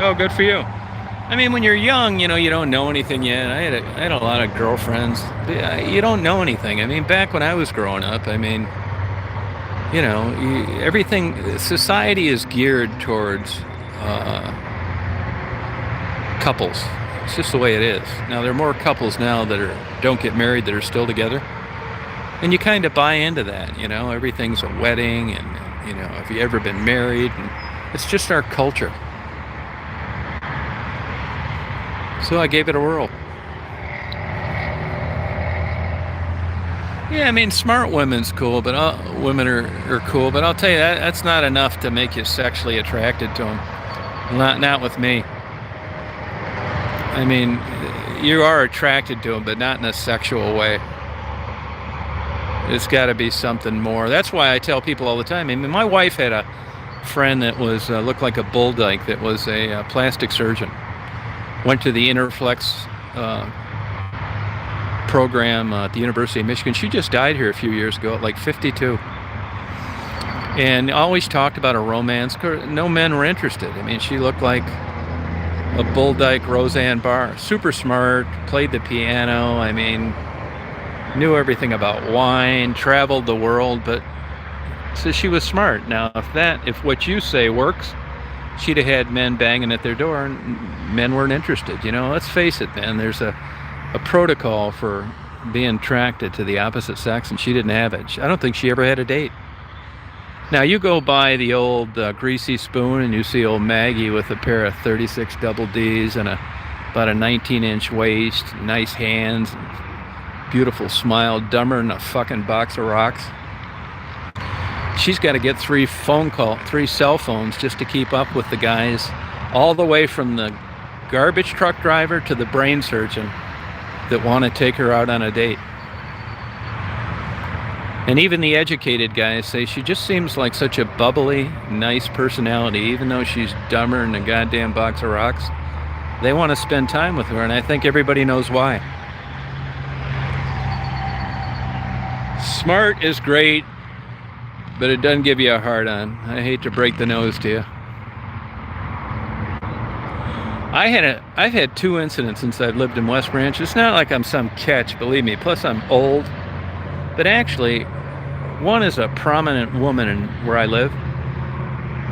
Oh, good for you. I mean, when you're young, you don't know anything yet. I had a lot of girlfriends. You don't know anything. I mean, back when I was growing up, I mean, everything, society is geared towards couples. It's just the way it is. Now, there are more couples now that don't get married that are still together. And you kind of buy into that, you know, everything's a wedding and, you know, have you ever been married? And it's just our culture. So I gave it a whirl. Yeah, I mean, smart women's cool, but women are cool, but I'll tell you, that's not enough to make you sexually attracted to them. Not with me. I mean, you are attracted to them, but not in a sexual way. It's got to be something more. That's why I tell people all the time. I mean, my wife had a friend that was looked like a bull dyke that was a plastic surgeon. Went to the Interflex program at the University of Michigan. She just died here a few years ago at like 52. And always talked about a romance. No men were interested. I mean, she looked like a bull dyke Roseanne Barr. Super smart, played the piano. I mean, knew everything about wine, traveled the world, but so she was smart. Now, if what you say works, she'd have had men banging at their door and men weren't interested. You know, let's face it, man, there's a protocol for being attracted to the opposite sex, and she didn't have it. I don't think she ever had a date. Now, you go by the old Greasy Spoon and you see old Maggie with a pair of 36 double Ds and about a 19-inch waist, nice hands, beautiful smile, dumber than a fucking box of rocks. She's got to get 3 cell phones just to keep up with the guys, all the way from the garbage truck driver to the brain surgeon that want to take her out on a date. And even the educated guys say she just seems like such a bubbly, nice personality, even though she's dumber than a goddamn box of rocks. They want to spend time with her, and I think everybody knows why. Smart is great, but it doesn't give you a hard on. I hate to break the nose to you. I've had 2 incidents since I've lived in West Branch. It's not like I'm some catch, believe me. Plus, I'm old. But actually, one is a prominent woman in where I live.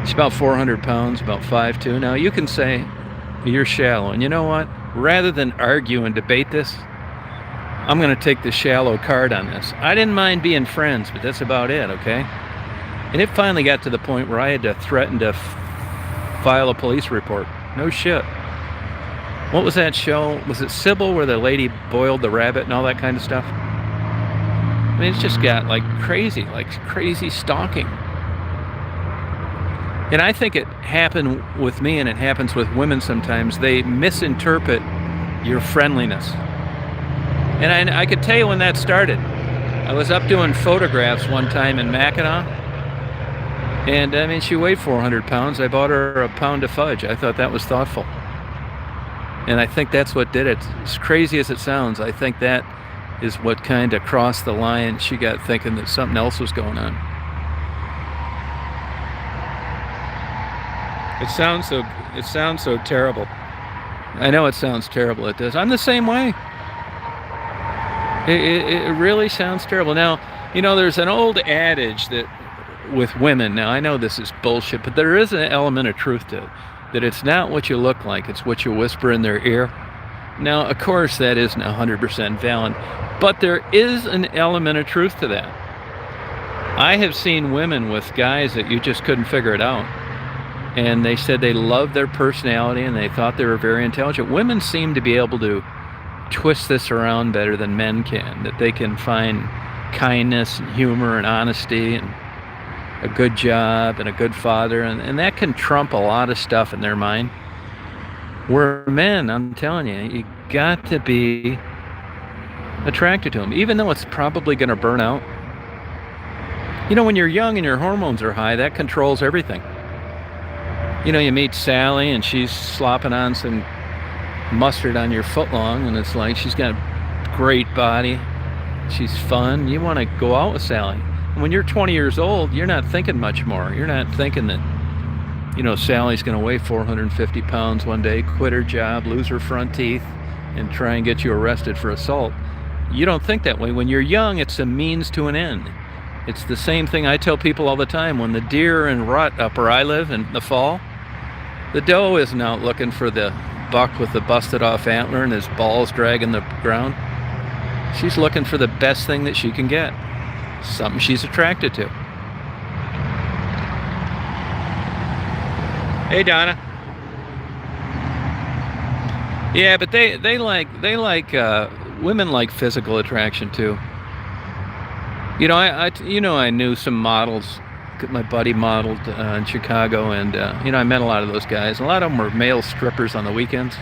She's about 400 pounds, about 5'2". Now, you can say you're shallow. And you know what? Rather than argue and debate this, I'm going to take the shallow card on this. I didn't mind being friends, but that's about it, okay? And it finally got to the point where I had to threaten to file a police report. No shit. What was that show? Was it Sybil where the lady boiled the rabbit and all that kind of stuff? I mean, it's just got like crazy stalking. And I think it happened with me, and it happens with women sometimes. They misinterpret your friendliness. And I could tell you when that started. I was up doing photographs one time in Mackinac. And I mean, she weighed 400 pounds. I bought her a pound of fudge. I thought that was thoughtful. And I think that's what did it. As crazy as it sounds, I think that is what kind of crossed the line. She got thinking that something else was going on. It sounds so terrible. I know it sounds terrible. It does. I'm the same way. It really sounds terrible. Now, you know, there's an old adage that with women, now I know this is bullshit, but there is an element of truth to it, that it's not what you look like, it's what you whisper in their ear. Now, of course, that isn't 100% valid, but there is an element of truth to that. I have seen women with guys that you just couldn't figure it out, and they said they loved their personality and they thought they were very intelligent. Women seem to be able to twist this around better than men can, that they can find kindness and humor and honesty and a good job and a good father, and that can trump a lot of stuff in their mind. Where men, I'm telling you, you got to be attracted to them, even though it's probably going to burn out. You know, when you're young and your hormones are high, that controls everything. You know, you meet Sally and she's slopping on some mustard on your footlong, and it's like she's got a great body, she's fun, you want to go out with Sally. When you're 20 years old, you're not thinking much more. You're not thinking that, you know, Sally's going to weigh 450 pounds one day, quit her job, lose her front teeth, and try and get you arrested for assault. You don't think that way. When you're young, it's a means to an end. It's the same thing I tell people all the time. When the deer in rut up where I live in the fall, the doe isn't out looking for the buck with the busted off antler and his balls dragging the ground. She's looking for the best thing that she can get. Something she's attracted to. Hey, Donna. Yeah, but they like women like physical attraction too. You know, I knew some models. My buddy modeled in Chicago, and I met a lot of those guys. A lot of them were male strippers on the weekends.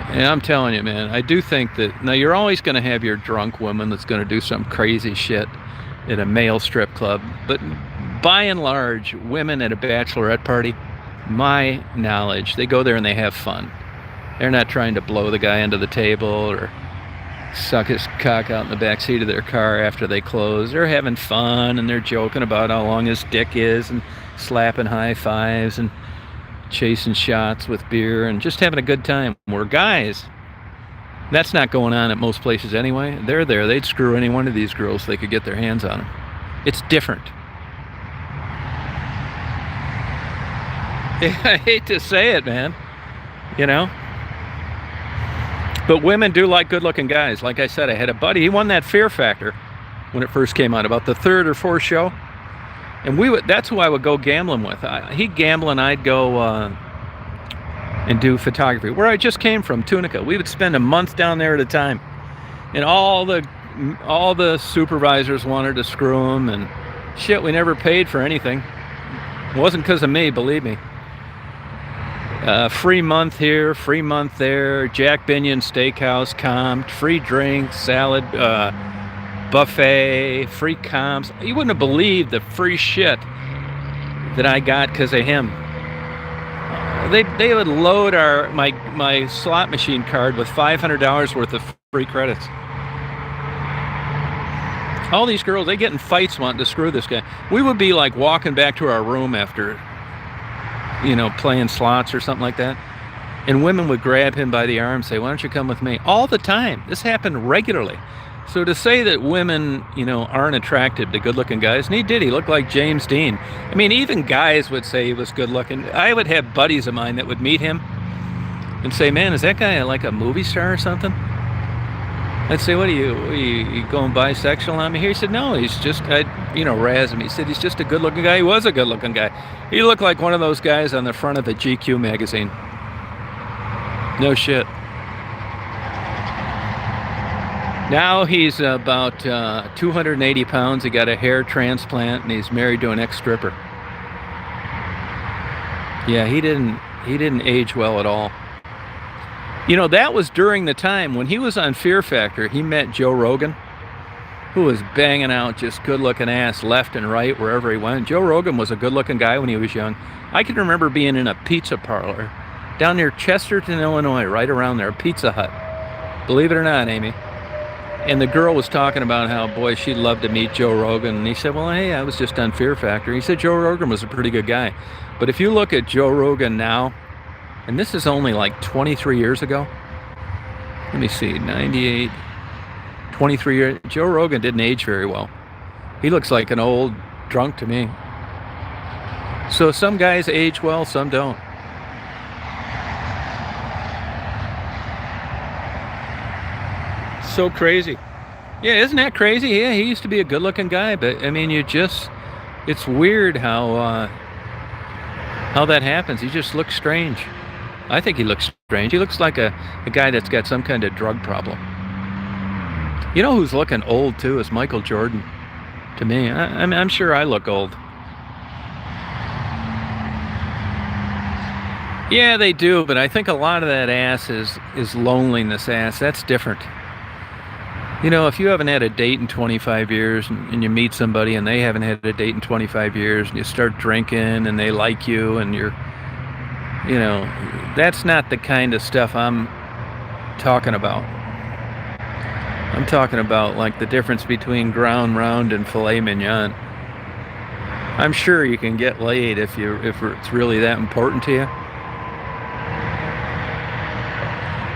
And I'm telling you, man, I do think that now you're always going to have your drunk woman that's going to do some crazy shit at a male strip club, but by and large, women at a bachelorette party, my knowledge, they go there and they have fun. They're not trying to blow the guy under the table or suck his cock out in the back seat of their car after they close. They're having fun and they're joking about how long his dick is and slapping high fives and chasing shots with beer and just having a good time. Where guys, that's not going on at most places anyway. They're there. They'd screw any one of these girls if they could get their hands on them. It's different. Yeah, I hate to say it, man. You know? But women do like good-looking guys. Like I said, I had a buddy. He won that Fear Factor when it first came out, about the third or fourth show. And that's who I would go gambling with. He'd gamble and I'd go and do photography. Where I just came from, Tunica. We would spend a month down there at a time. And all the supervisors wanted to screw him. And shit, we never paid for anything. It wasn't because of me, believe me. Free month here, free month there, Jack Binion Steakhouse comped, free drinks, salad, buffet, free comps. You wouldn't have believed the free shit that I got because of him. They would load my slot machine card with $500 worth of free credits. All these girls, they get in fights wanting to screw this guy. We would be like walking back to our room after playing slots or something like that. And women would grab him by the arm and say, why don't you come with me? All the time. This happened regularly. So to say that women, aren't attracted to good-looking guys, and he did. He looked like James Dean. I mean, even guys would say he was good-looking. I would have buddies of mine that would meet him and say, man, is that guy like a movie star or something? I'd say, what are you going bisexual on me here? He said, no, he's just, razz him. He said, he's just a good-looking guy. He was a good-looking guy. He looked like one of those guys on the front of the GQ magazine. No shit. Now he's about 280 pounds. He got a hair transplant, and he's married to an ex-stripper. Yeah, he didn't age well at all. That was during the time when he was on Fear Factor. He met Joe Rogan, who was banging out just good-looking ass left and right wherever he went. Joe Rogan was a good-looking guy when he was young. I can remember being in a pizza parlor down near Chesterton, Illinois, right around there, a Pizza Hut. Believe it or not, Amy. And the girl was talking about how, boy, she'd love to meet Joe Rogan. And he said, well, hey, I was just on Fear Factor. He said Joe Rogan was a pretty good guy. But if you look at Joe Rogan now, and this is only like 23 years ago. Let me see, 98, 23 years. Joe Rogan didn't age very well. He looks like an old drunk to me. So some guys age well, some don't. So crazy. Yeah, isn't that crazy? Yeah, he used to be a good-looking guy, but I mean, it's weird how that happens. He just looks strange. I think he looks strange. He looks like a guy that's got some kind of drug problem. You know who's looking old too is Michael Jordan. To me, I'm sure I look old. Yeah, they do, but I think a lot of that ass is loneliness ass. That's different. If you haven't had a date in 25 years and you meet somebody and they haven't had a date in 25 years and you start drinking and they like you and you're, that's not the kind of stuff I'm talking about. I'm talking about like the difference between ground round and filet mignon. I'm sure you can get laid if it's really that important to you.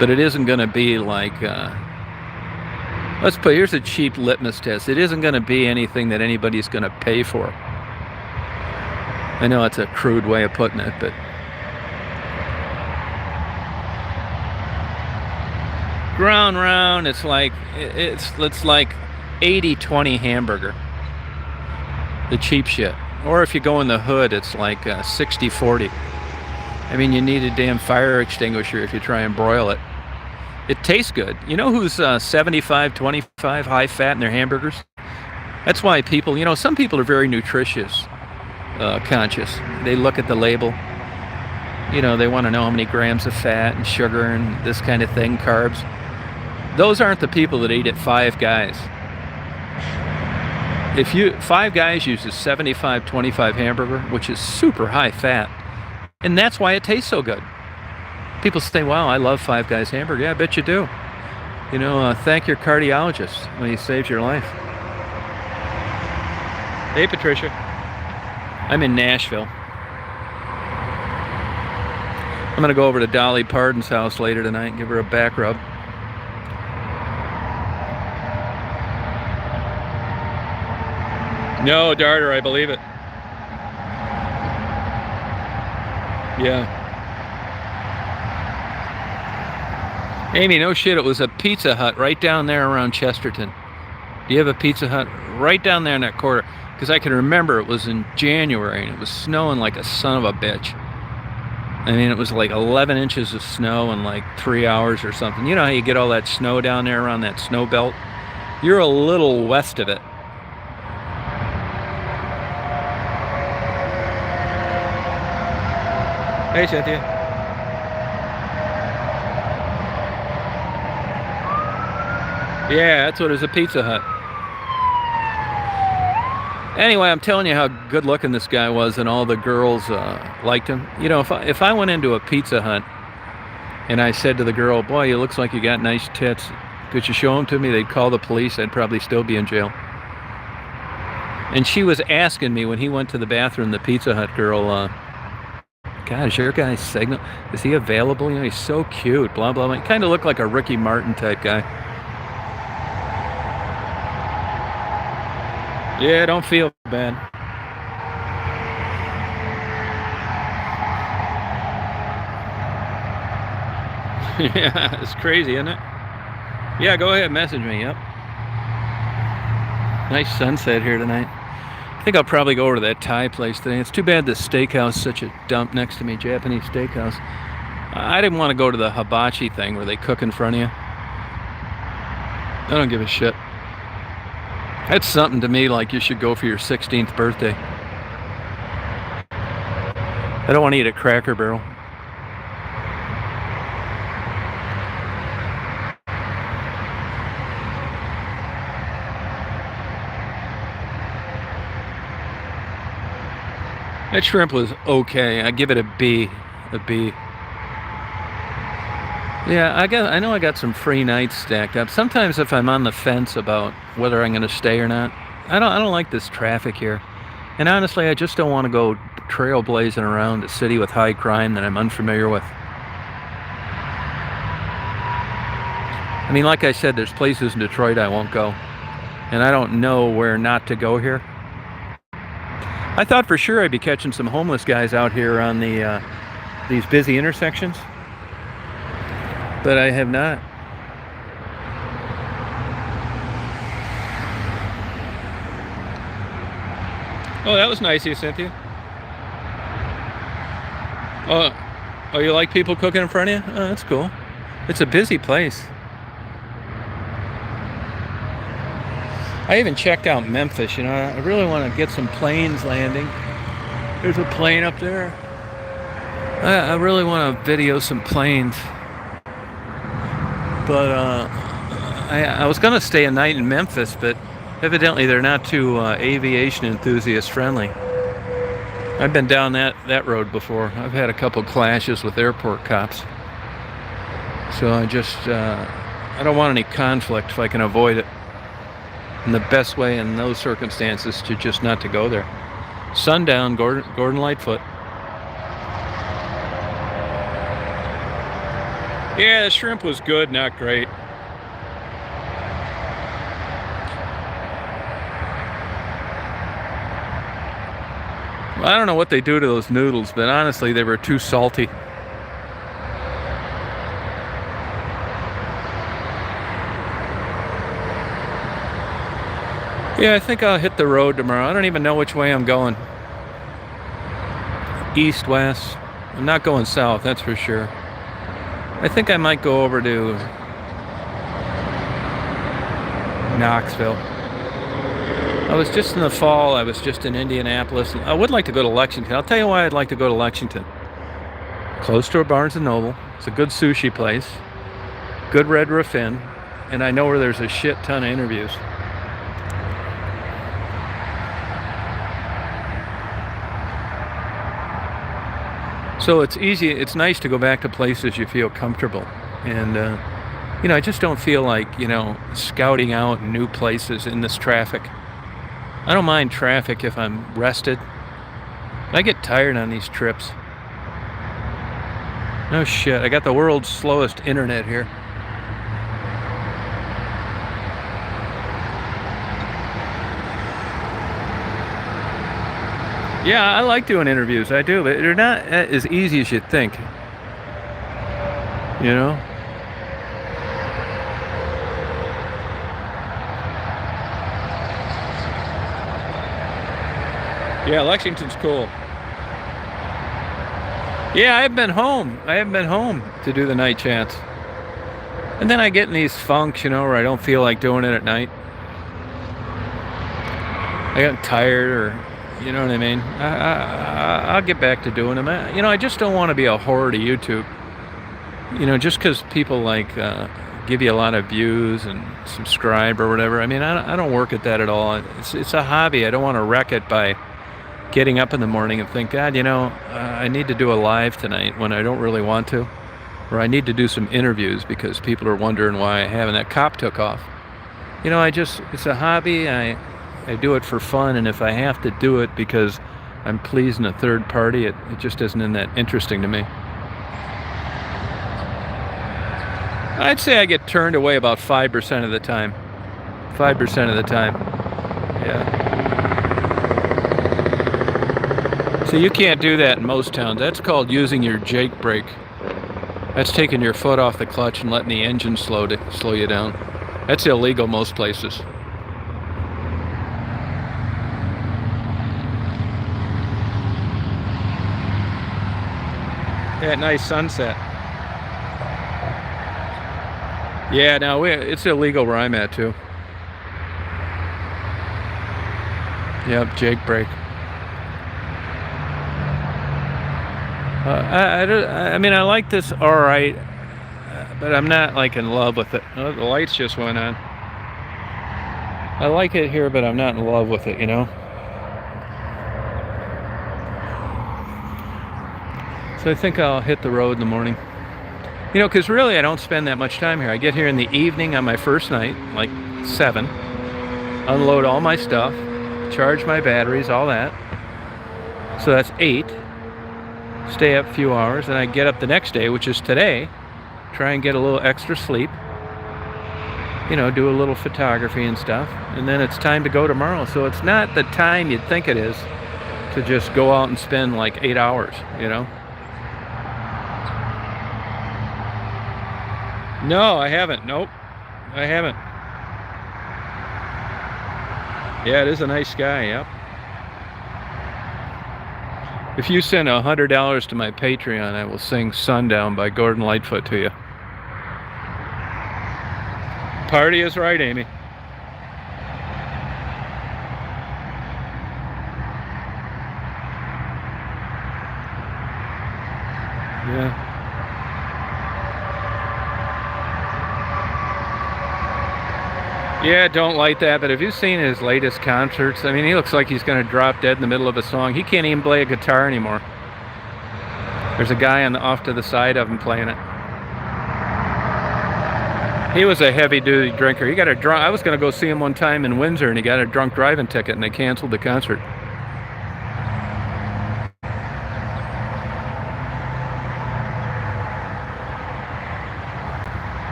But it isn't going to be like, here's a cheap litmus test. It isn't going to be anything that anybody's going to pay for. I know it's a crude way of putting it, but Ground round, it's like 80-20 hamburger, the cheap shit. Or if you go in the hood, it's like 60-40. I mean, you need a damn fire extinguisher if you try and broil it. It tastes good. You know who's 75-25 high fat in their hamburgers? That's why people, you know, some people are very nutritious conscious. They look at the label. You know, they want to know how many grams of fat and sugar and this kind of thing, carbs. Those aren't the people that eat at Five Guys. Five Guys uses 75-25 hamburger, which is super high fat, and that's why it tastes so good. People say, wow, I love Five Guys hamburger. Yeah, I bet you do. You know, thank your cardiologist when he saves your life. Hey, Patricia. I'm in Nashville. I'm going to go over to Dolly Parton's house later tonight and give her a back rub. No, Darter, I believe it. Yeah. Amy, no shit, it was a Pizza Hut right down there around Chesterton. Do you have a Pizza Hut? Right down there in that corner. Because I can remember it was in January and it was snowing like a son of a bitch. I mean, it was like 11 inches of snow in like 3 hours or something. You know how you get all that snow down there around that snow belt? You're a little west of it. Hey, Cynthia. Yeah, that's what it is, a Pizza Hut. Anyway, I'm telling you how good looking this guy was, and all the girls liked him. You know, if I went into a Pizza Hut and I said to the girl, boy, it looks like you got nice tits, could you show them to me? They'd call the police. I'd probably still be in jail. And she was asking me when he went to the bathroom, the Pizza Hut girl, God, is your guy Signal? Is he available? You know, he's so cute, blah, blah, blah. He kind of looked like a Ricky Martin type guy. Yeah, don't feel bad. Yeah, it's crazy, isn't it? Yeah, go ahead, message me, yep. Nice sunset here tonight. I think I'll probably go over to that Thai place today. It's too bad the steakhouse is such a dump next to me, Japanese steakhouse. I didn't want to go to the hibachi thing where they cook in front of you. I don't give a shit. That's something to me like you should go for your 16th birthday. I don't want to eat at Cracker Barrel. That shrimp was okay. I give it a B. A B. Yeah, I know I got some free nights stacked up. Sometimes if I'm on the fence about whether I'm going to stay or not, I don't like this traffic here. And honestly, I just don't want to go trailblazing around a city with high crime that I'm unfamiliar with. I mean, like I said, there's places in Detroit I won't go. And I don't know where not to go here. I thought for sure I'd be catching some homeless guys out here on these busy intersections. But I have not. Oh, that was nice of you, Cynthia. Oh, you like people cooking in front of you? Oh, that's cool. It's a busy place. I even checked out Memphis, you know. I really want to get some planes landing. There's a plane up there. I really want to video some planes. But I was going to stay a night in Memphis, but evidently they're not too aviation enthusiast friendly. I've been down that road before. I've had a couple clashes with airport cops. So I don't want any conflict if I can avoid it. And the best way in those circumstances to just not to go there. Sundown, Gordon Lightfoot. Yeah, the shrimp was good, not great. Well, I don't know what they do to those noodles, but honestly, they were too salty. Yeah, I think I'll hit the road tomorrow. I don't even know which way I'm going. East, west. I'm not going south, that's for sure. I think I might go over to Knoxville. I was just in the fall, I was just in Indianapolis. I would like to go to Lexington. I'll tell you why I'd like to go to Lexington. Close to a Barnes & Noble. It's a good sushi place. Good Red Roof Inn. And I know where there's a shit ton of interviews. So it's easy, it's nice to go back to places you feel comfortable. And, I just don't feel like, scouting out new places in this traffic. I don't mind traffic if I'm rested. I get tired on these trips. No shit, I got the world's slowest internet here. Yeah, I like doing interviews, I do, but they're not as easy as you'd think. Yeah, Lexington's cool. Yeah, I haven't been home to do the night chats. And then I get in these funks, where I don't feel like doing it at night. I got tired, or you know what I mean? I'll get back to doing them. I just don't want to be a whore to YouTube. Just because people give you a lot of views and subscribe or whatever. I mean, I don't work at that at all. It's a hobby. I don't want to wreck it by getting up in the morning and think, God, I need to do a live tonight when I don't really want to. Or I need to do some interviews because people are wondering why I haven't. That cop took off. It's a hobby. I do it for fun, and if I have to do it because I'm pleasing a third party, it just isn't that interesting to me. I'd say I get turned away about 5% of the time. 5% of the time. Yeah. So you can't do that in most towns. That's called using your Jake brake. That's taking your foot off the clutch and letting the engine slow you down. That's illegal most places. Yeah, nice sunset. Yeah, no, it's illegal where I'm at too. Yep, Jake brake. I like this all right, but I'm not in love with it. Oh, the lights just went on. I like it here, but I'm not in love with it, So I think I'll hit the road in the morning. Because really I don't spend that much time here. I get here in the evening on my first night, 7, unload all my stuff, charge my batteries, all that. So that's 8. Stay up a few hours, and I get up the next day, which is today, try and get a little extra sleep, do a little photography and stuff, and then it's time to go tomorrow. So it's not the time you'd think it is to just go out and spend 8 hours, No, I haven't. Nope, I haven't. Yeah, it is a nice sky, yep. If you send $100 to my Patreon, I will sing Sundown by Gordon Lightfoot to you. Party is right, Amy. Yeah. Yeah, don't like that, but have you seen his latest concerts? I mean, he looks like he's going to drop dead in the middle of a song. He can't even play a guitar anymore. There's a guy off to the side of him playing it. He was a heavy-duty drinker. He got a drunk. I was going to go see him one time in Windsor, and he got a drunk driving ticket, and they canceled the concert.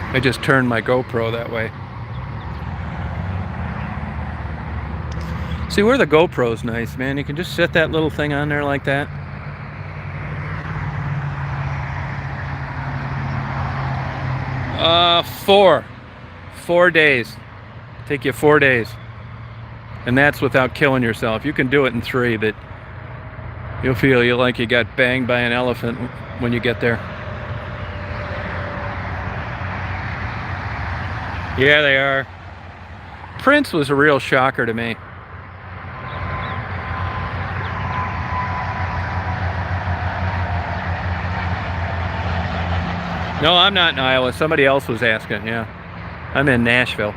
I just turned my GoPro that way. See, where the GoPro's nice, man. You can just set that little thing on there like that. 4 days. Take you 4 days. And that's without killing yourself. You can do it in 3, but you'll feel like you got banged by an elephant when you get there. Yeah, they are. Prince was a real shocker to me. No, I'm not in Iowa. Somebody else was asking, yeah. I'm in Nashville.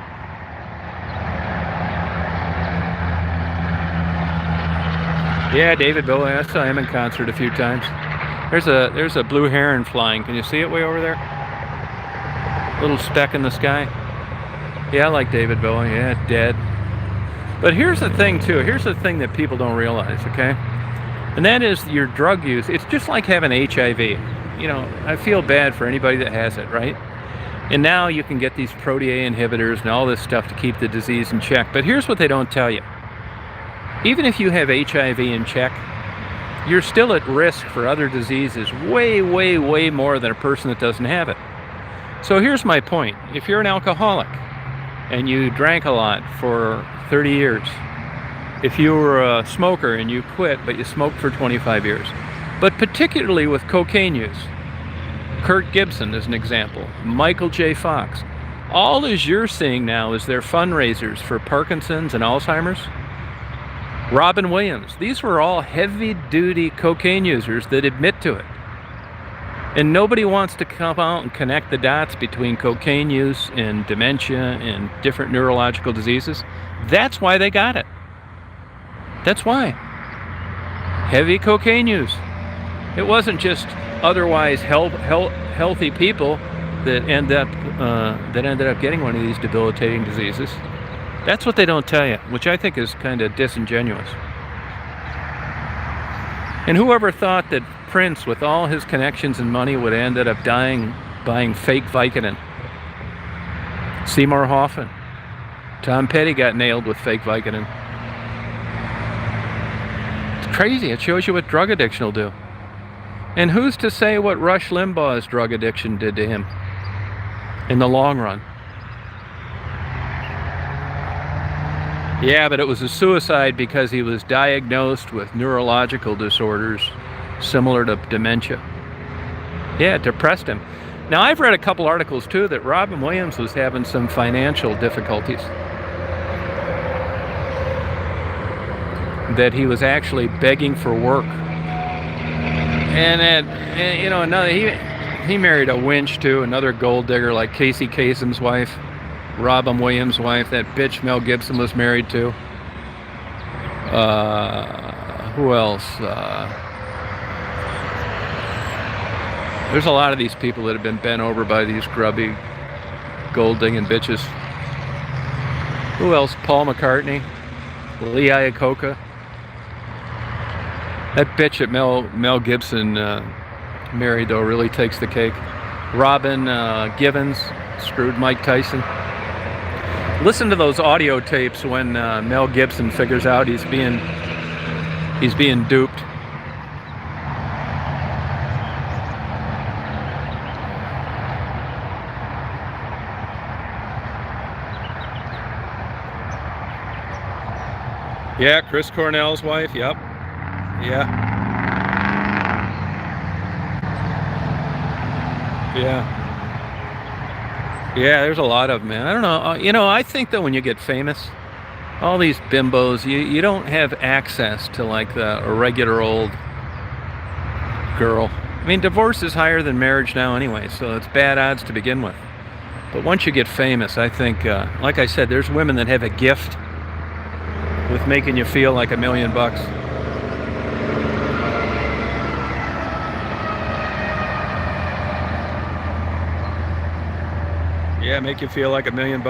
Yeah, David Bowie. I saw him in concert a few times. There's a blue heron flying. Can you see it way over there? Little speck in the sky. Yeah, I like David Bowie. Yeah, dead. But here's the thing, too. Here's the thing that people don't realize, okay? And that is your drug use. It's just like having HIV. You know, I feel bad for anybody that has it, right? And now you can get these protease inhibitors and all this stuff to keep the disease in check. But here's what they don't tell you. Even if you have HIV in check, you're still at risk for other diseases way, way, way more than a person that doesn't have it. So here's my point. If you're an alcoholic and you drank a lot for 30 years, if you were a smoker and you quit but you smoked for 25 years, but particularly with cocaine use, Kurt Gibson is an example, Michael J. Fox, all as you're seeing now is their fundraisers for Parkinson's and Alzheimer's. Robin Williams, these were all heavy-duty cocaine users that admit to it. And nobody wants to come out and connect the dots between cocaine use and dementia and different neurological diseases. That's why they got it. That's why. Heavy cocaine use. It wasn't just otherwise healthy people that ended up getting one of these debilitating diseases. That's what they don't tell you, which I think is kind of disingenuous. And whoever thought that Prince, with all his connections and money, would have ended up dying buying fake Vicodin? Seymour Hoffman. Tom Petty got nailed with fake Vicodin. It's crazy. It shows you what drug addiction will do. And who's to say what Rush Limbaugh's drug addiction did to him in the long run? Yeah, but it was a suicide because he was diagnosed with neurological disorders similar to dementia. Yeah, it depressed him. Now, I've read a couple articles, too, that Robin Williams was having some financial difficulties. That he was actually begging for work. And you know, he married a winch, too, another gold digger like Casey Kasem's wife. Robin Williams' wife, that bitch Mel Gibson was married to. Who else? There's a lot of these people that have been bent over by these grubby, gold-digging bitches. Who else? Paul McCartney, Lee Iacocca. That bitch that Mel Gibson married, though, really takes the cake. Robin Givens screwed Mike Tyson. Listen to those audio tapes when Mel Gibson figures out he's being duped. Yeah, Chris Cornell's wife. Yep. Yeah. Yeah. Yeah, there's a lot of them, man. I don't know. You know, I think that when you get famous, all these bimbos, you don't have access to like a regular old girl. I mean, divorce is higher than marriage now anyway, so it's bad odds to begin with. But once you get famous, I think, like I said, there's women that have a gift with making you feel like $1 million. Yeah, make you feel like $1 million.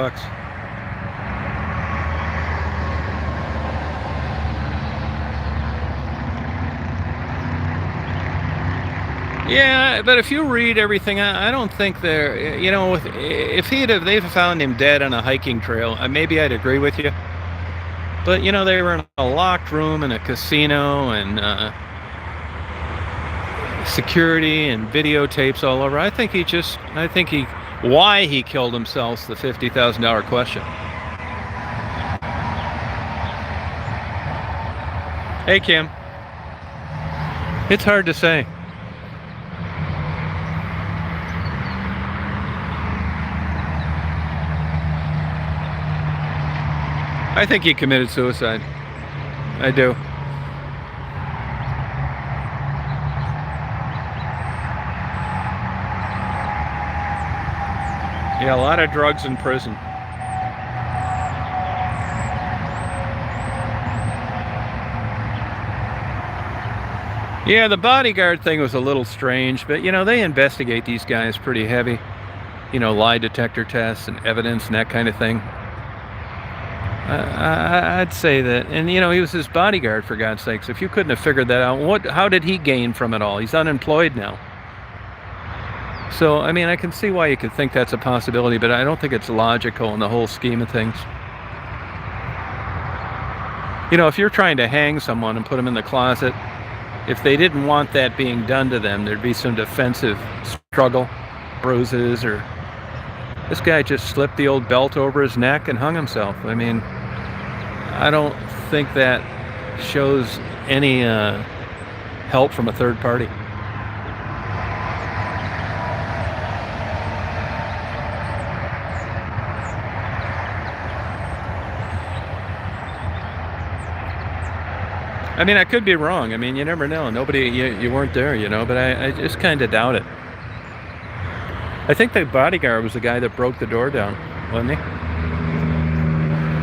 Yeah, but if you read everything, I don't think they're, you know, if they'd found him dead on a hiking trail, maybe I'd agree with you. But, you know, they were in a locked room in a casino and security and videotapes all over. I think he Why he killed himself's the $50,000 question. Hey, Kim. It's hard to say. I think he committed suicide. I do. Yeah, a lot of drugs in prison. Yeah, the bodyguard thing was a little strange, but you know, they investigate these guys pretty heavy. You know, lie detector tests and evidence and that kind of thing. I'd say that, and you know, he was his bodyguard, for God's sakes. If you couldn't have figured that out, how did he gain from it all? He's unemployed now. So, I mean, I can see why you could think that's a possibility, but I don't think it's logical in the whole scheme of things. You know, if you're trying to hang someone and put them in the closet, if they didn't want that being done to them, there'd be some defensive struggle, bruises, or this guy just slipped the old belt over his neck and hung himself. I mean, I don't think that shows any help from a third party. I mean, I could be wrong. I mean, you never know. You weren't there, you know, but I just kind of doubt it. I think the bodyguard was the guy that broke the door down, wasn't he?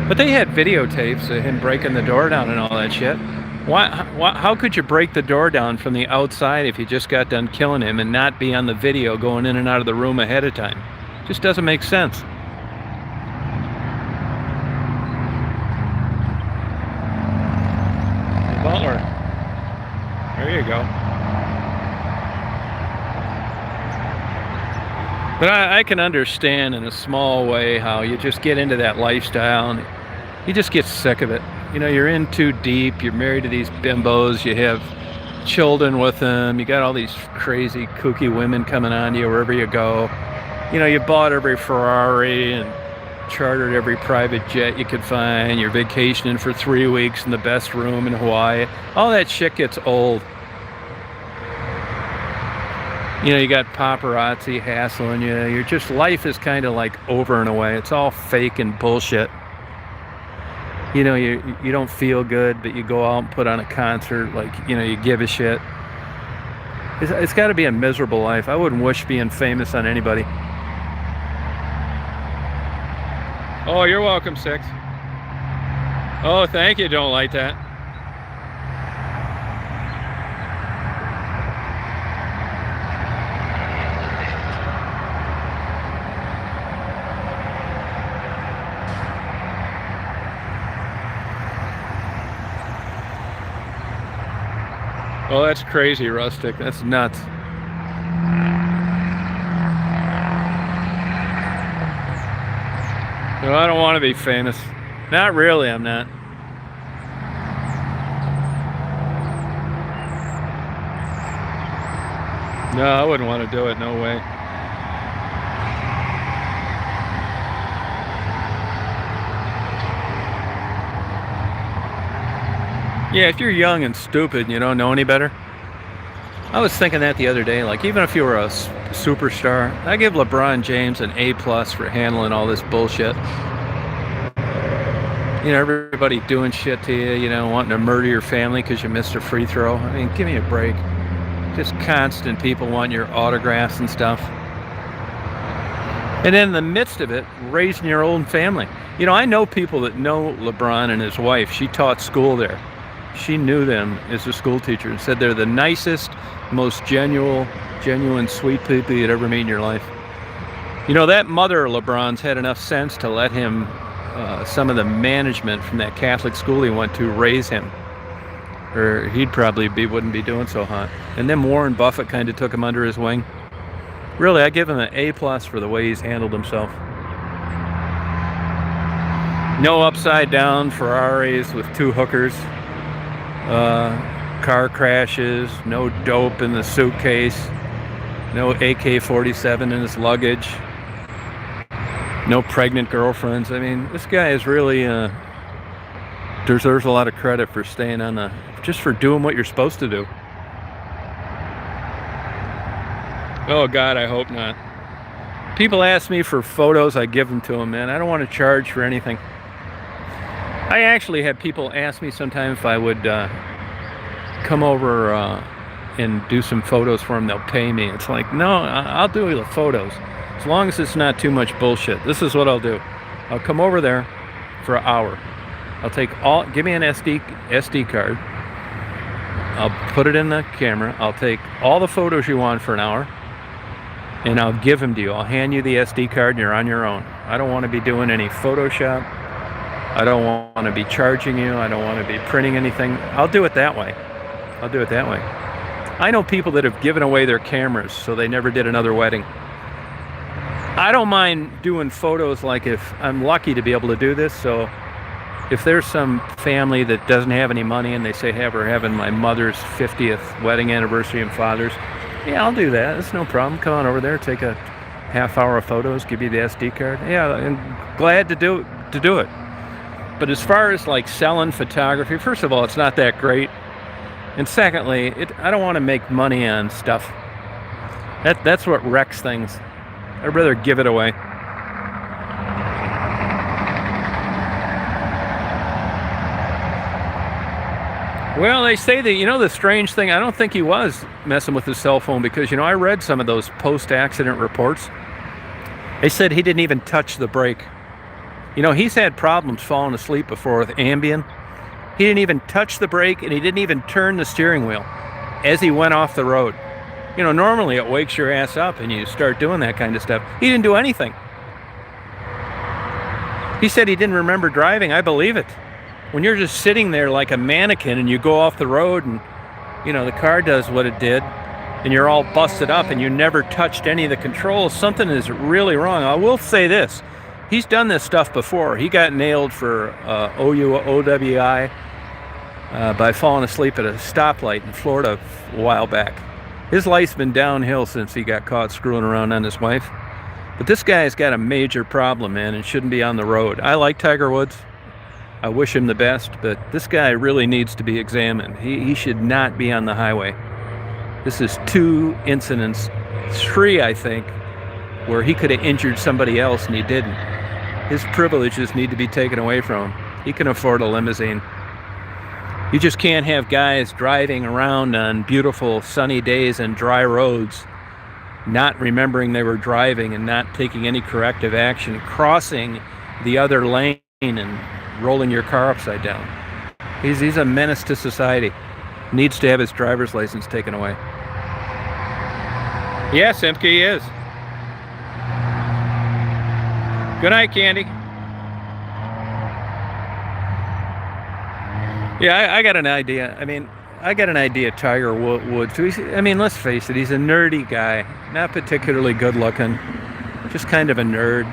But they had videotapes of him breaking the door down and all that shit. How could you break the door down from the outside if you just got done killing him and not be on the video going in and out of the room ahead of time? Just doesn't make sense. Butler. There you go. But I can understand in a small way how you just get into that lifestyle and you just get sick of it. You know, you're in too deep, you're married to these bimbos, you have children with them, you got all these crazy kooky women coming on to you wherever you go. You know, you bought every Ferrari and chartered every private jet you could find, you're vacationing for 3 weeks in the best room in Hawaii. All that shit gets old. You know, you got paparazzi hassling you. Your just life is kind of like over and away. It's all fake and bullshit. You know, you don't feel good, but you go out and put on a concert, like, you know, you give a shit. It's got to be a miserable life. I wouldn't wish being famous on anybody. Oh, you're welcome, Six. Oh, thank you. Don't like that. Oh, that's crazy, Rustic. That's nuts. No, I don't want to be famous. Not really, I'm not. No, I wouldn't want to do it, no way. Yeah, if you're young and stupid and you don't know any better. I was thinking that the other day, like, even if you were a superstar, I give LeBron James an A+ for handling all this bullshit. You know, everybody doing shit to you, you know, wanting to murder your family because you missed a free throw. I mean, give me a break. Just constant people want your autographs and stuff. And in the midst of it, raising your own family. You know, I know people that know LeBron and his wife. She taught school there. She knew them as a school teacher and said they're the nicest, most genuine, sweet people you'd ever meet in your life. You know, that mother of LeBron's had enough sense to let him, some of the management from that Catholic school he went to, raise him. Or he'd probably wouldn't be doing so hot. And then Warren Buffett kind of took him under his wing. Really, I give him an A+ for the way he's handled himself. No upside down Ferraris with 2 hookers. Car crashes, no dope in the suitcase, no AK-47 in his luggage. No pregnant girlfriends. I mean, this guy is really deserves a lot of credit for staying on the, just for doing what you're supposed to do. Oh God, I hope not. People ask me for photos, I give them to them, man. I don't want to charge for anything. I actually have people ask me sometimes if I would come over and do some photos for them. They'll pay me. It's like, no, I'll do the photos as long as it's not too much bullshit. This is what I'll do. I'll come over there for an hour. I'll take all, give me an SD card. I'll put it in the camera. I'll take all the photos you want for an hour, and I'll give them to you. I'll hand you the SD card and you're on your own. I don't want to be doing any Photoshop. I don't want to be charging you. I don't want to be printing anything. I'll do it that way. I'll do it that way. I know people that have given away their cameras so they never did another wedding. I don't mind doing photos, like if I'm lucky to be able to do this. So if there's some family that doesn't have any money and they say, hey, we're having my mother's 50th wedding anniversary and father's, yeah, I'll do that. It's no problem. Come on over there, take a half hour of photos, give you the SD card. Yeah, I'm glad to do it. But as far as like selling photography, first of all, it's not that great. And secondly, I don't want to make money on stuff. That's what wrecks things. I'd rather give it away. Well, they say that, the strange thing, I don't think he was messing with his cell phone, because, I read some of those post-accident reports. They said he didn't even touch the brake. He's had problems falling asleep before with Ambien. He didn't even touch the brake, and he didn't even turn the steering wheel as he went off the road. Normally it wakes your ass up and you start doing that kind of stuff. He didn't do anything. He said he didn't remember driving. I believe it. When you're just sitting there like a mannequin and you go off the road and, the car does what it did and you're all busted up and you never touched any of the controls, something is really wrong. I will say this. He's done this stuff before. He got nailed for OWI by falling asleep at a stoplight in Florida a while back. His life's been downhill since he got caught screwing around on his wife. But this guy's got a major problem, man, and shouldn't be on the road. I like Tiger Woods. I wish him the best, but this guy really needs to be examined. He should not be on the highway. This is 2 incidents, 3, I think, where he could have injured somebody else and he didn't. His privileges need to be taken away from him. He can afford a limousine. You just can't have guys driving around on beautiful sunny days and dry roads, not remembering they were driving and not taking any corrective action, crossing the other lane and rolling your car upside down. He's a menace to society. Needs to have his driver's license taken away. Yeah, Simke, he is. Good night, Candy. Yeah, I got an idea. Tiger Woods. Let's face it, he's a nerdy guy. Not particularly good looking. Just kind of a nerd.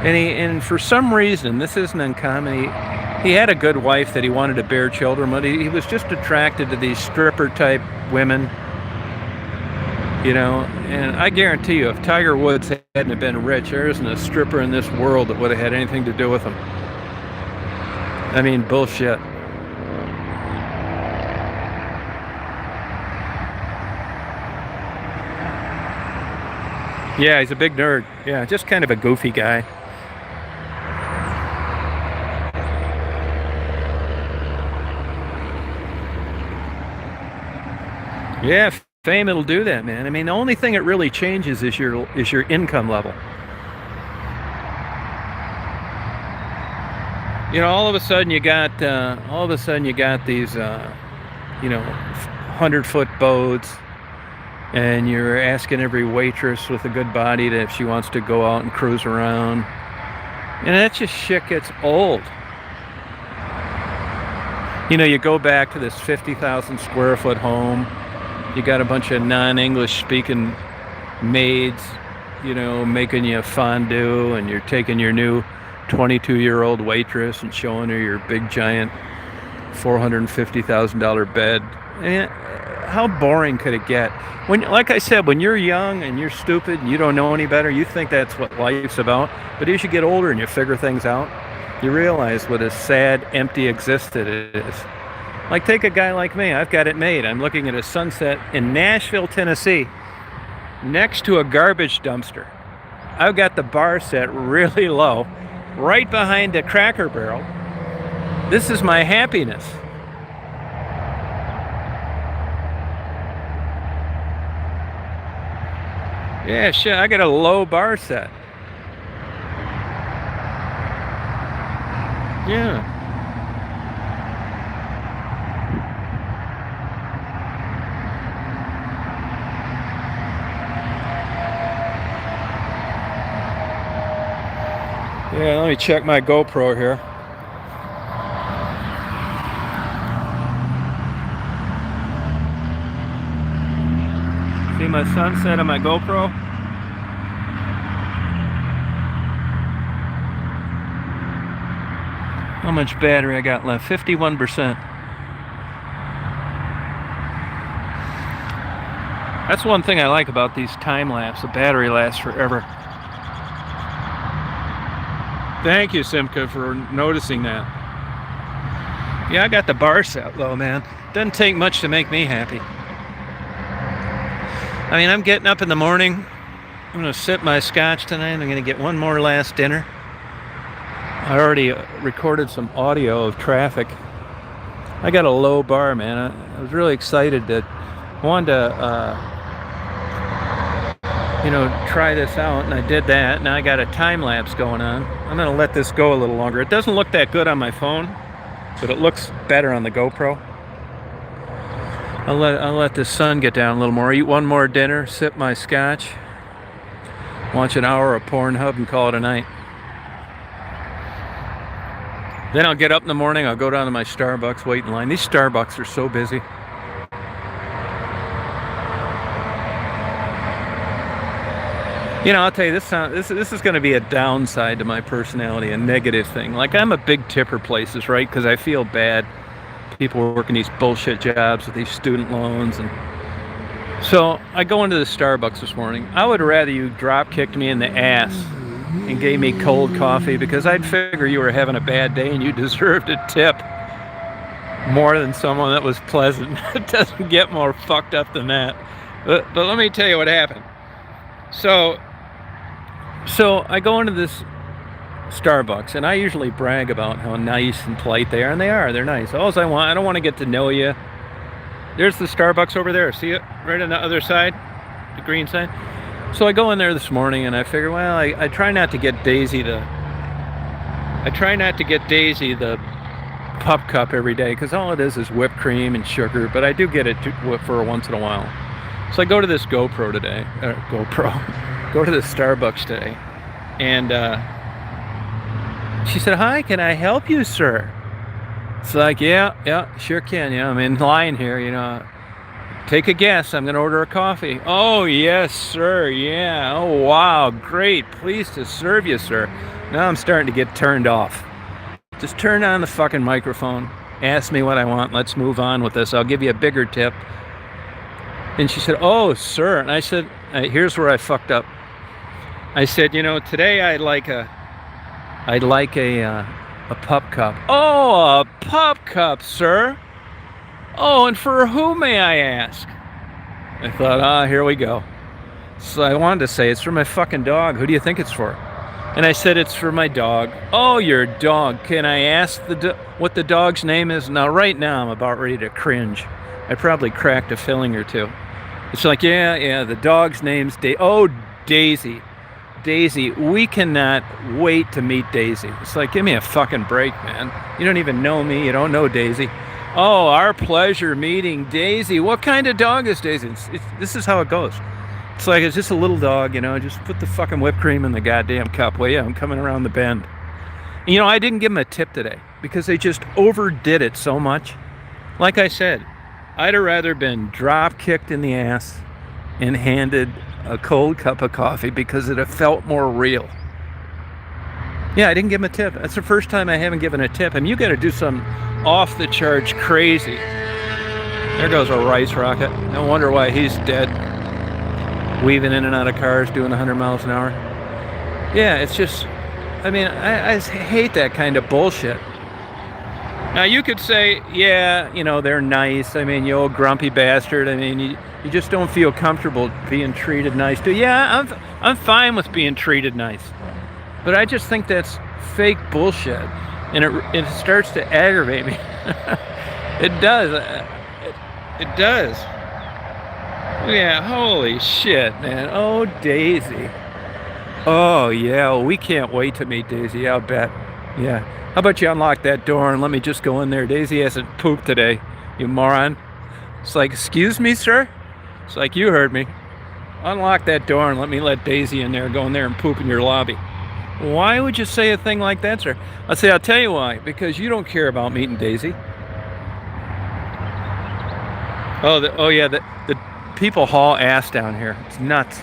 And for some reason, this isn't uncommon, he had a good wife that he wanted to bear children, but he was just attracted to these stripper-type women. And I guarantee you, if Tiger Woods hadn't have been rich, there isn't a stripper in this world that would have had anything to do with him. Bullshit. Yeah, he's a big nerd. Yeah, just kind of a goofy guy. Yeah, fame, it'll do that, man. The only thing it really changes is your income level. All of a sudden you got these 100-foot boats, and you're asking every waitress with a good body if she wants to go out and cruise around, and that just shit gets old. You go back to this 50,000 square foot home. You got a bunch of non-English speaking maids, making you fondue, and you're taking your new 22-year-old waitress and showing her your big giant $450,000 bed And how boring could it get? When, like I said, when you're young and you're stupid and you don't know any better, you think that's what life's about. But as you get older and you figure things out, you realize what a sad, empty existence it is. Like, take a guy like me. I've got it made. I'm looking at a sunset in Nashville, Tennessee, next to a garbage dumpster. I've got the bar set really low, right behind a Cracker Barrel. This is my happiness. Yeah, shit, I got a low bar set. Yeah. Yeah, let me check my GoPro here. See my sunset on my GoPro? How much battery I got left? 51%. That's one thing I like about these time lapse. The battery lasts forever. Thank you, Simca, for noticing that. Yeah, I got the bar set low, man. Doesn't take much to make me happy. I mean, I'm getting up in the morning. I'm going to sip my scotch tonight. I'm going to get one more last dinner. I already recorded some audio of traffic. I got a low bar, man. I was really excited that I wanted to, try this out, and I did that. Now I got a time lapse going on. I'm going to let this go a little longer. It doesn't look that good on my phone, but it looks better on the GoPro. I'll let the sun get down a little more. Eat one more dinner, sip my scotch, watch an hour of Pornhub, and call it a night. Then I'll get up in the morning. I'll go down to my Starbucks, wait in line. These Starbucks are so busy. I'll tell you, this is going to be a downside to my personality, a negative thing. Like, I'm a big tipper places, right? Because I feel bad. People working these bullshit jobs with these student loans. And so I go into the Starbucks this morning. I would rather you drop kicked me in the ass and gave me cold coffee, because I'd figure you were having a bad day and you deserved a tip more than someone that was pleasant. It doesn't get more fucked up than that. But let me tell you what happened. So I go into this Starbucks, and I usually brag about how nice and polite they are, and they're nice. I don't want to get to know you. There's the Starbucks over there. See it? Right on the other side? The green sign? So I go in there this morning, and I figure, well, I try not to get Daisy the pup cup every day, because all it is whipped cream and sugar, but I do get it for once in a while. So I go to this go to the Starbucks today, and she said, "Hi, can I help you, sir?" It's like, yeah, sure can. I'm in line here, Take a guess. I'm going to order a coffee. Oh, yes, sir. Yeah. Oh, wow. Great. Pleased to serve you, sir. Now I'm starting to get turned off. Just turn on the fucking microphone. Ask me what I want. Let's move on with this. I'll give you a bigger tip. And she said, "Oh, sir." And I said, here's where I fucked up. I said, today I'd like a pup cup. "Oh, a pup cup, sir. Oh, and for who, may I ask?" I thought, here we go. So I wanted to say, it's for my fucking dog. Who do you think it's for? And I said, it's for my dog. "Oh, your dog. Can I ask what the dog's name is?" Now, right now, I'm about ready to cringe. I probably cracked a filling or two. It's like, yeah, the dog's name's Daisy. Daisy, we cannot wait to meet Daisy. It's like, give me a fucking break, man. You don't even know me. You don't know Daisy. "Oh, our pleasure meeting Daisy. What kind of dog is Daisy?" This is how it goes. It's like, it's just a little dog, just put the fucking whipped cream in the goddamn cup. Well, yeah, I'm coming around the bend. And, I didn't give them a tip today because they just overdid it so much. Like I said, I'd have rather been drop kicked in the ass and handed a cold cup of coffee, because it have felt more real. Yeah, I didn't give him a tip. That's the first time I haven't given a tip. I mean, you got to do some off the charge crazy There goes a rice rocket. No wonder why he's dead. Weaving in and out of cars, doing 100 miles an hour. Yeah, it's just, I mean, I hate that kind of bullshit. Now you could say, yeah, you know, they're nice. I mean, you old grumpy bastard. I mean, you just don't feel comfortable being treated nice too. Yeah, I'm fine with being treated nice. But I just think that's fake bullshit. And it starts to aggravate me. It does. It does. Yeah, holy shit, man. Oh, Daisy. Oh, yeah, well, we can't wait to meet Daisy, I'll bet. Yeah. How about you unlock that door and let me just go in there? Daisy hasn't pooped today, you moron. It's like, excuse me, sir? It's like, you heard me. Unlock that door and let Daisy in there, go in there and poop in your lobby. Why would you say a thing like that, sir? I'll tell you why. Because you don't care about meeting Daisy. Oh yeah, the people haul ass down here. It's nuts.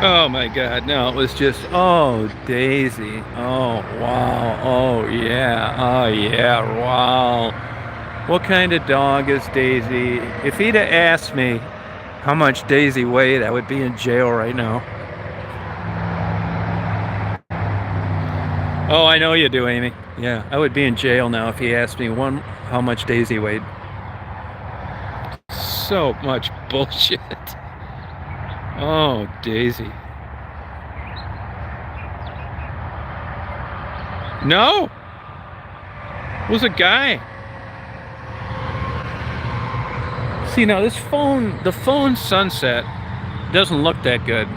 Oh my God, no, it was just, oh, Daisy. Oh, wow. Oh yeah, wow. What kind of dog is Daisy? If he'd have asked me how much Daisy weighed, I would be in jail right now. Oh, I know you do, Amy. Yeah, I would be in jail now if he asked me how much Daisy weighed. So much bullshit. Oh, Daisy. No! It was a guy. See, now the phone sunset doesn't look that good.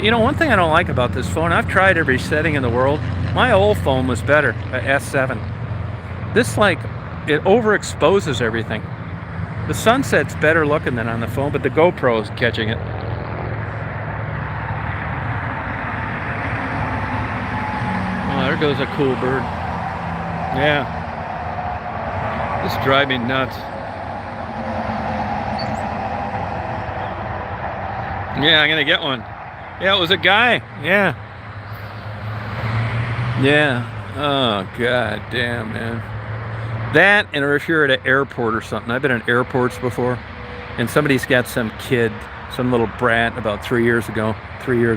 You know, one thing I don't like about this phone, I've tried every setting in the world. My old phone was better, a S7. This, like, it overexposes everything. The sunset's better looking than on the phone, but the GoPro is catching it. Oh, there goes a cool bird. Yeah. This drives me nuts. Yeah, I'm gonna get one. Yeah, it was a guy. Yeah. Yeah. Oh, God damn, man. That, and or if you're at an airport or something. I've been at airports before, and somebody's got some kid, some little brat about 3 years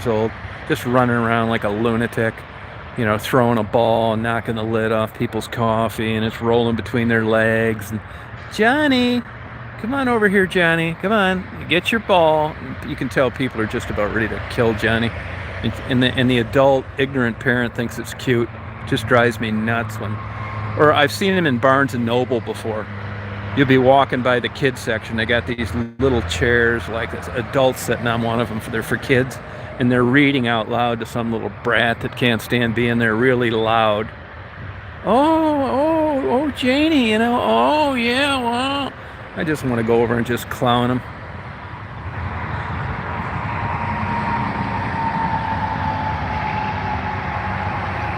old, just running around like a lunatic, you know, throwing a ball and knocking the lid off people's coffee, and it's rolling between their legs. And, Johnny, come on over here, Johnny. Come on, get your ball. You can tell people are just about ready to kill Johnny. And the adult, ignorant parent thinks it's cute. Just drives me nuts when... Or I've seen them in Barnes & Noble before. You'll be walking by the kids section. They got these little chairs, like adults sitting on one of them. They're for kids. And they're reading out loud to some little brat that can't stand being there really loud. Oh, Janie, you know. Oh, yeah, wow. I just want to go over and just clown him.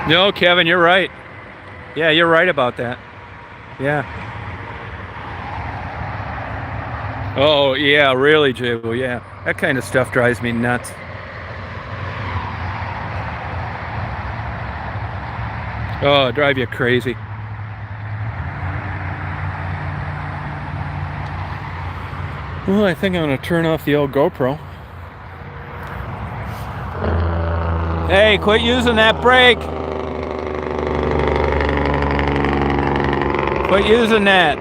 No, Kevin, you're right. Yeah, you're right about that. Yeah. Oh, yeah, really, Jibble, yeah. That kind of stuff drives me nuts. Oh, it'll drive you crazy. Well, I think I'm going to turn off the old GoPro. Hey, quit using that brake. Quit using that.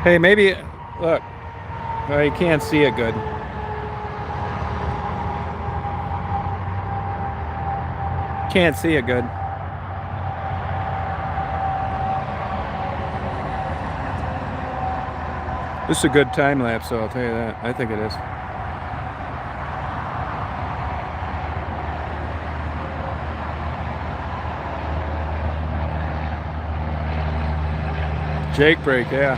Hey, maybe, look, oh, you can't see it good. Can't see it good. This is a good time lapse, so I'll tell you that. I think it is. Jake brake, yeah.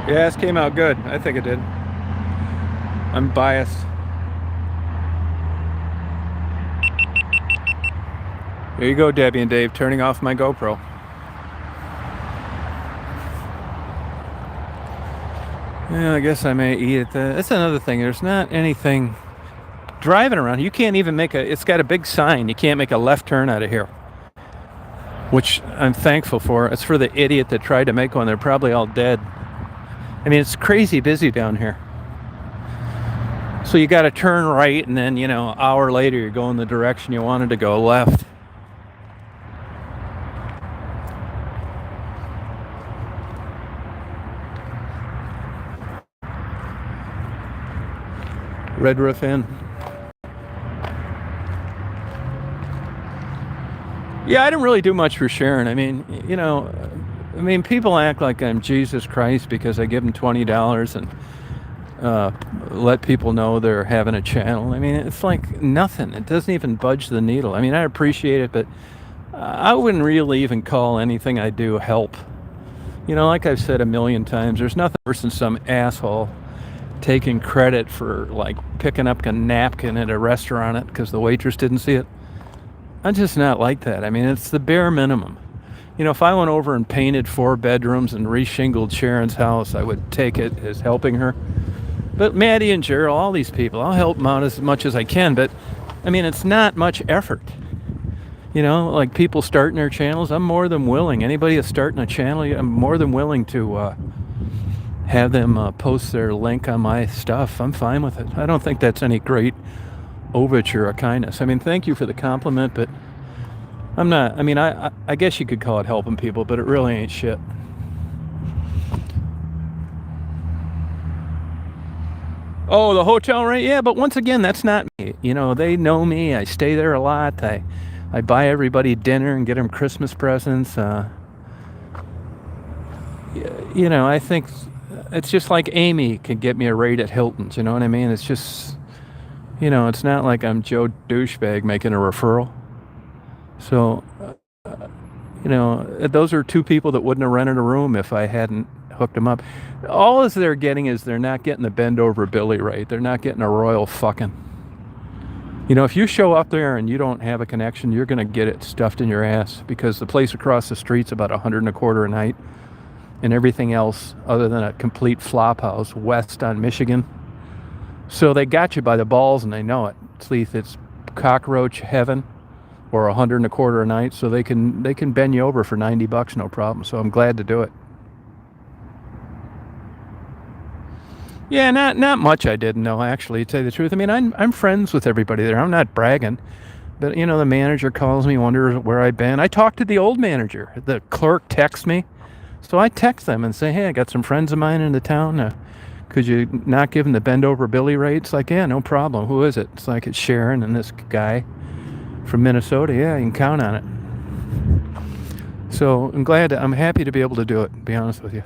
Yeah, this came out good. I think it did. I'm biased. Here you go, Debbie and Dave, turning off my GoPro. Yeah, I guess I may eat it. That's another thing. There's not anything driving around. You can't even make it's got a big sign. You can't make a left turn out of here, which I'm thankful for. It's for the idiot that tried to make one. They're probably all dead. I mean, it's crazy busy down here. So you got to turn right, and then, an hour later, you're going the direction you wanted to go, left. Red Roof Inn. Yeah, I didn't really do much for Sharon. I mean, people act like I'm Jesus Christ because I give them $20 and let people know they're having a channel. I mean, it's like nothing. It doesn't even budge the needle. I mean, I appreciate it, but I wouldn't really even call anything I do help. Like I've said a million times, there's nothing worse than some asshole taking credit for, like, picking up a napkin at a restaurant because the waitress didn't see it. I'm just not like that. I mean, it's the bare minimum. If I went over and painted 4 bedrooms and reshingled Sharon's house, I would take it as helping her. But Maddie and Gerald, all these people, I'll help them out as much as I can. But, I mean, it's not much effort. Like people starting their channels, I'm more than willing. Anybody that's starting a channel, I'm more than willing to have them post their link on my stuff. I'm fine with it. I don't think that's any great overture of kindness. I mean, thank you for the compliment, but I'm not. I mean, I guess you could call it helping people, but it really ain't shit. Oh, the hotel rate? Yeah, but once again, that's not me. They know me. I stay there a lot. I buy everybody dinner and get them Christmas presents. I think it's just like Amy could get me a rate at Hilton's. You know what I mean? It's just, it's not like I'm Joe Douchebag making a referral. So, those are 2 people that wouldn't have rented a room if I hadn't hooked them up. All they're getting is they're not getting the bend over Billy rate. They're not getting a royal fucking. If you show up there and you don't have a connection, you're going to get it stuffed in your ass because the place across the street's about $125 a night, and everything else other than a complete flop house west on Michigan. So they got you by the balls and they know it. It's cockroach heaven or $125 a night, so they can bend you over for $90, no problem. So I'm glad to do it. Yeah, not much I didn't know, actually, to tell you the truth. I mean, I'm friends with everybody there. I'm not bragging. But, the manager calls me, wonders where I've been. I talked to the old manager. The clerk texts me. So I text them and say, hey, I got some friends of mine in the town. Could you not give them the bend over Billy rate? It's like, yeah, no problem. Who is it? It's like, it's Sharon and this guy from Minnesota. Yeah, you can count on it. So I'm happy to be able to do it, to be honest with you.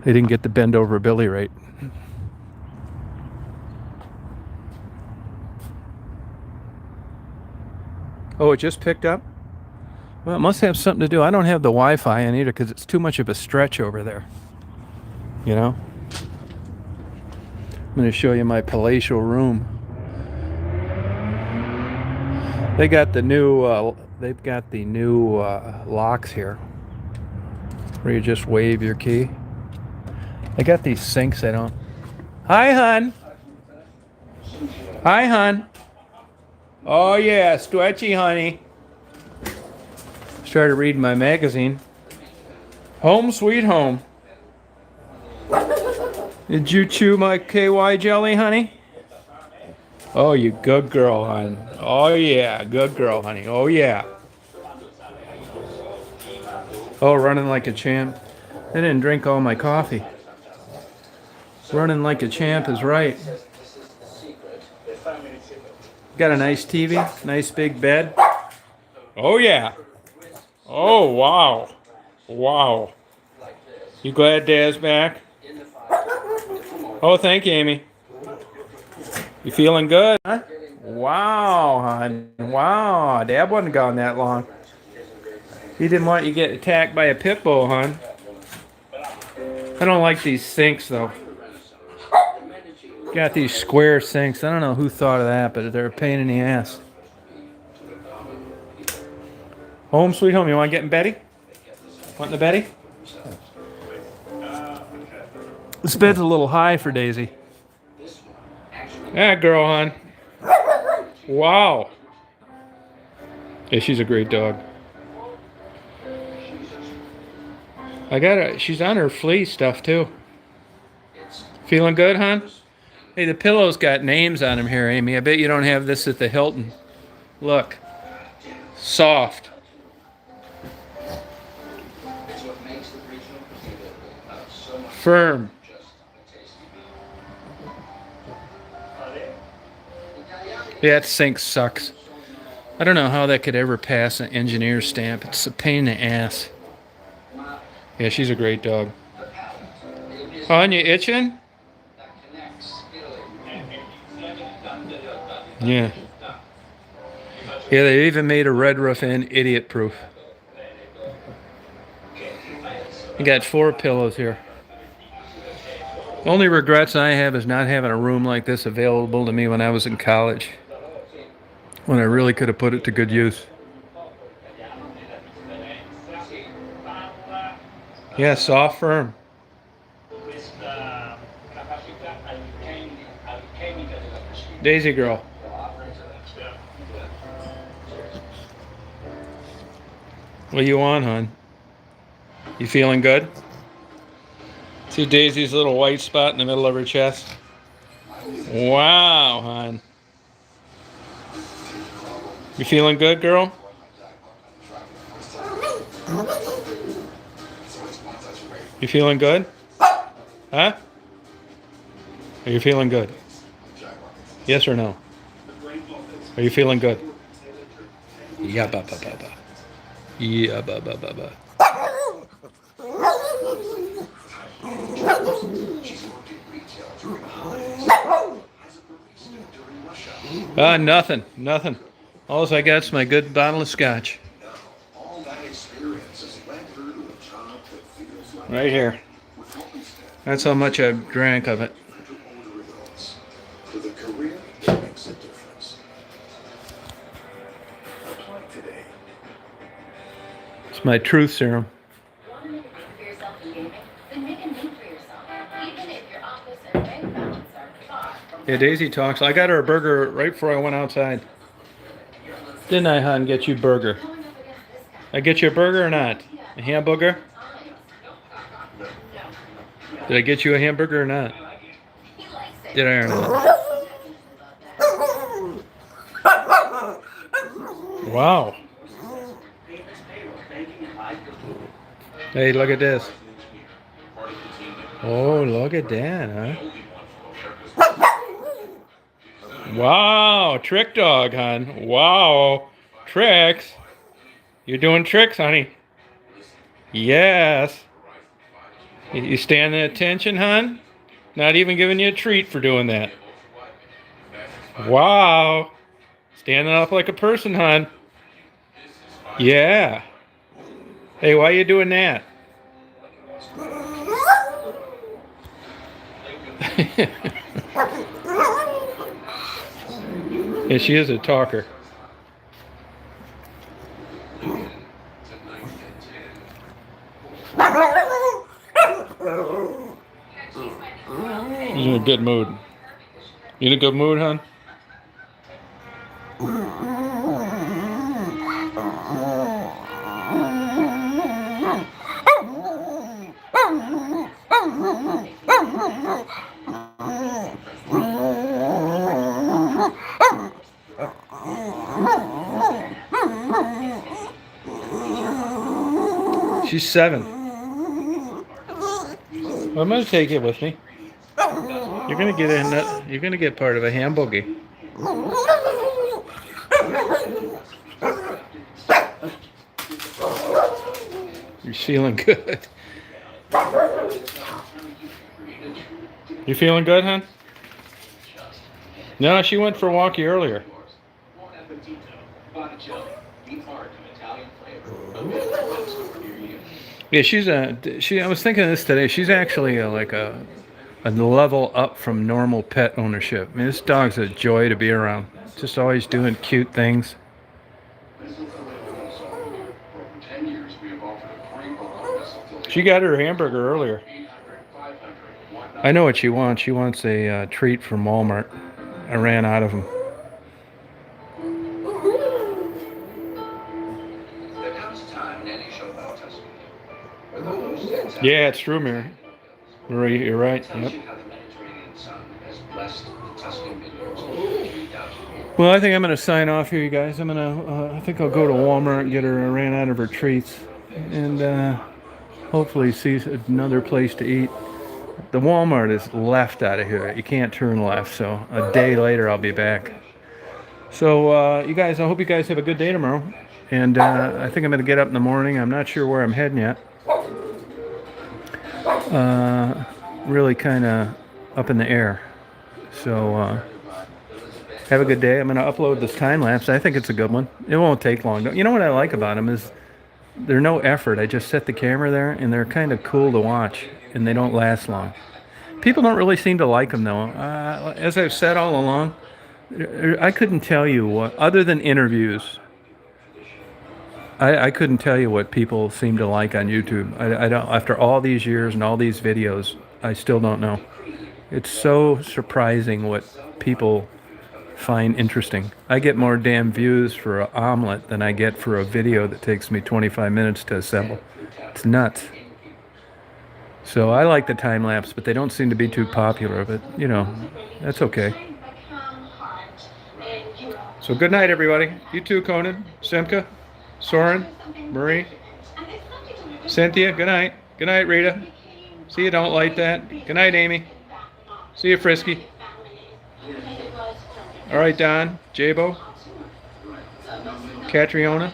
They didn't get the bend over Billy rate. Oh, it just picked up? Well, it must have something to do. I don't have the Wi-Fi in either because it's too much of a stretch over there. I'm going to show you my palatial room. They got the new. They've got the new locks here, where you just wave your key. They got these sinks. I don't. Hi, hon. Hi, hon. Oh yeah, stretchy, honey. Started reading my magazine. Home Sweet Home. Did you chew my KY jelly, honey? Oh, you good girl, hon. Oh yeah, good girl, honey. Oh yeah. Oh, running like a champ. I didn't drink all my coffee. Running like a champ is right. Got a nice TV, nice big bed. Oh yeah. Oh wow. Wow. You glad Dad's back? Oh, thank you, Amy. You feeling good, huh? Wow, hon. Wow. Dad wasn't gone that long. He didn't want you to get attacked by a pit bull, hon. I don't like these sinks though. Got these square sinks. I don't know who thought of that, but they're a pain in the ass. Home sweet home. You want to get in Betty? Want in the Betty? This bed's a little high for Daisy. Yeah, girl, hon. Wow. Yeah, she's a great dog. I got her. She's on her flea stuff too. Feeling good, hon? Hey, the pillow's got names on them here, Amy. I bet you don't have this at the Hilton. Look. Soft. Firm. Yeah, that sink sucks. I don't know how that could ever pass an engineer's stamp. It's a pain in the ass. Yeah, she's a great dog. Hon, you itching? Yeah. Yeah, they even made a Red Roof Inn idiot proof. You got 4 pillows here. Only regrets I have is not having a room like this available to me when I was in college. When I really could have put it to good use. Yeah, soft, firm. Daisy girl. What you want, hon? You feeling good? See Daisy's little white spot in the middle of her chest? Wow, hon. You feeling good, girl? You feeling good? Huh? Are you feeling good? Yes or no? Are you feeling good? Yeah, ba ba ba ba. Yeah, ba ba ba ba. Nothing, nothing. All I got's my good bottle of scotch. Right here. That's how much I drank of it. It's my truth serum. Yeah, Daisy talks. I got her a burger right before I went outside. Didn't I, hon, get you a burger? I get you a burger or not? A hamburger? Did I get you a hamburger or not? Did I or not? Wow. Hey, look at this. Oh, look at that, huh? Wow, trick dog, hon. Wow, tricks. You're doing tricks, honey. Yes. You stand at attention, hon? Not even giving you a treat for doing that. Wow. Standing up like a person, hon. Yeah. Hey, why are you doing that? Yeah, she is a talker. She's in a good mood. You in a good mood, hon? She's 7. Well, I'm gonna take it with me. You're gonna get a nut. You're gonna get part of a hamburger. You're feeling good. You feeling good, hon? No, she went for a walkie earlier. Yeah, I was thinking of this today. She's actually like a level up from normal pet ownership. I mean, this dog's a joy to be around. Just always doing cute things. She got her hamburger earlier. I know what she wants. She wants a treat from Walmart. I ran out of them. Yeah, it's true, Mary. Marie, you're right. Yep. Well, I think I'm going to sign off here, you guys. I think I'll go to Walmart and get her. I ran out of her treats. And hopefully see another place to eat. The Walmart is left out of here. You can't turn left. So a day later, I'll be back. So you guys, I hope you guys have a good day tomorrow. And I think I'm going to get up in the morning. I'm not sure where I'm heading yet. Really kind of up in the air. So have a good day. I'm going to upload this time lapse. I think it's a good one. It won't take long. You know what I like about them is they're no effort. I just set the camera there, and they're kind of cool to watch, and they don't last long. People don't really seem to like them, though. As I've said all along, I couldn't tell you what, other than interviews, I couldn't tell you what people seem to like on YouTube. I don't. After all these years and all these videos, I still don't know. It's so surprising what people find interesting. I get more damn views for an omelet than I get for a video that takes me 25 minutes to assemble. It's nuts. So I like the time lapse, but they don't seem to be too popular. But you know, that's okay. So good night, everybody. You too, Conan, Simka, Soren, Marie, Cynthia. Good night. Good night, Rita. See you. Don't like that. Good night, Amy. See you, Frisky. All right, Don, Jabo, Catriona.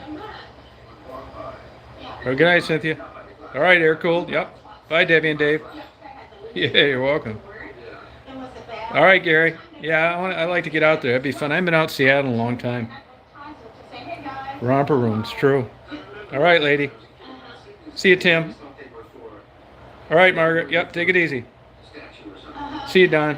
Oh, good night, Cynthia. All right, air cooled. Yep. Bye, Debbie and Dave. Yeah, you're welcome. All right, Gary. Yeah, I like to get out there. It'd be fun. I haven't been out Seattle in a long time. Romper room, it's true. All right, lady. See you, Tim. All right, Margaret. Yep, take it easy. See you, Don.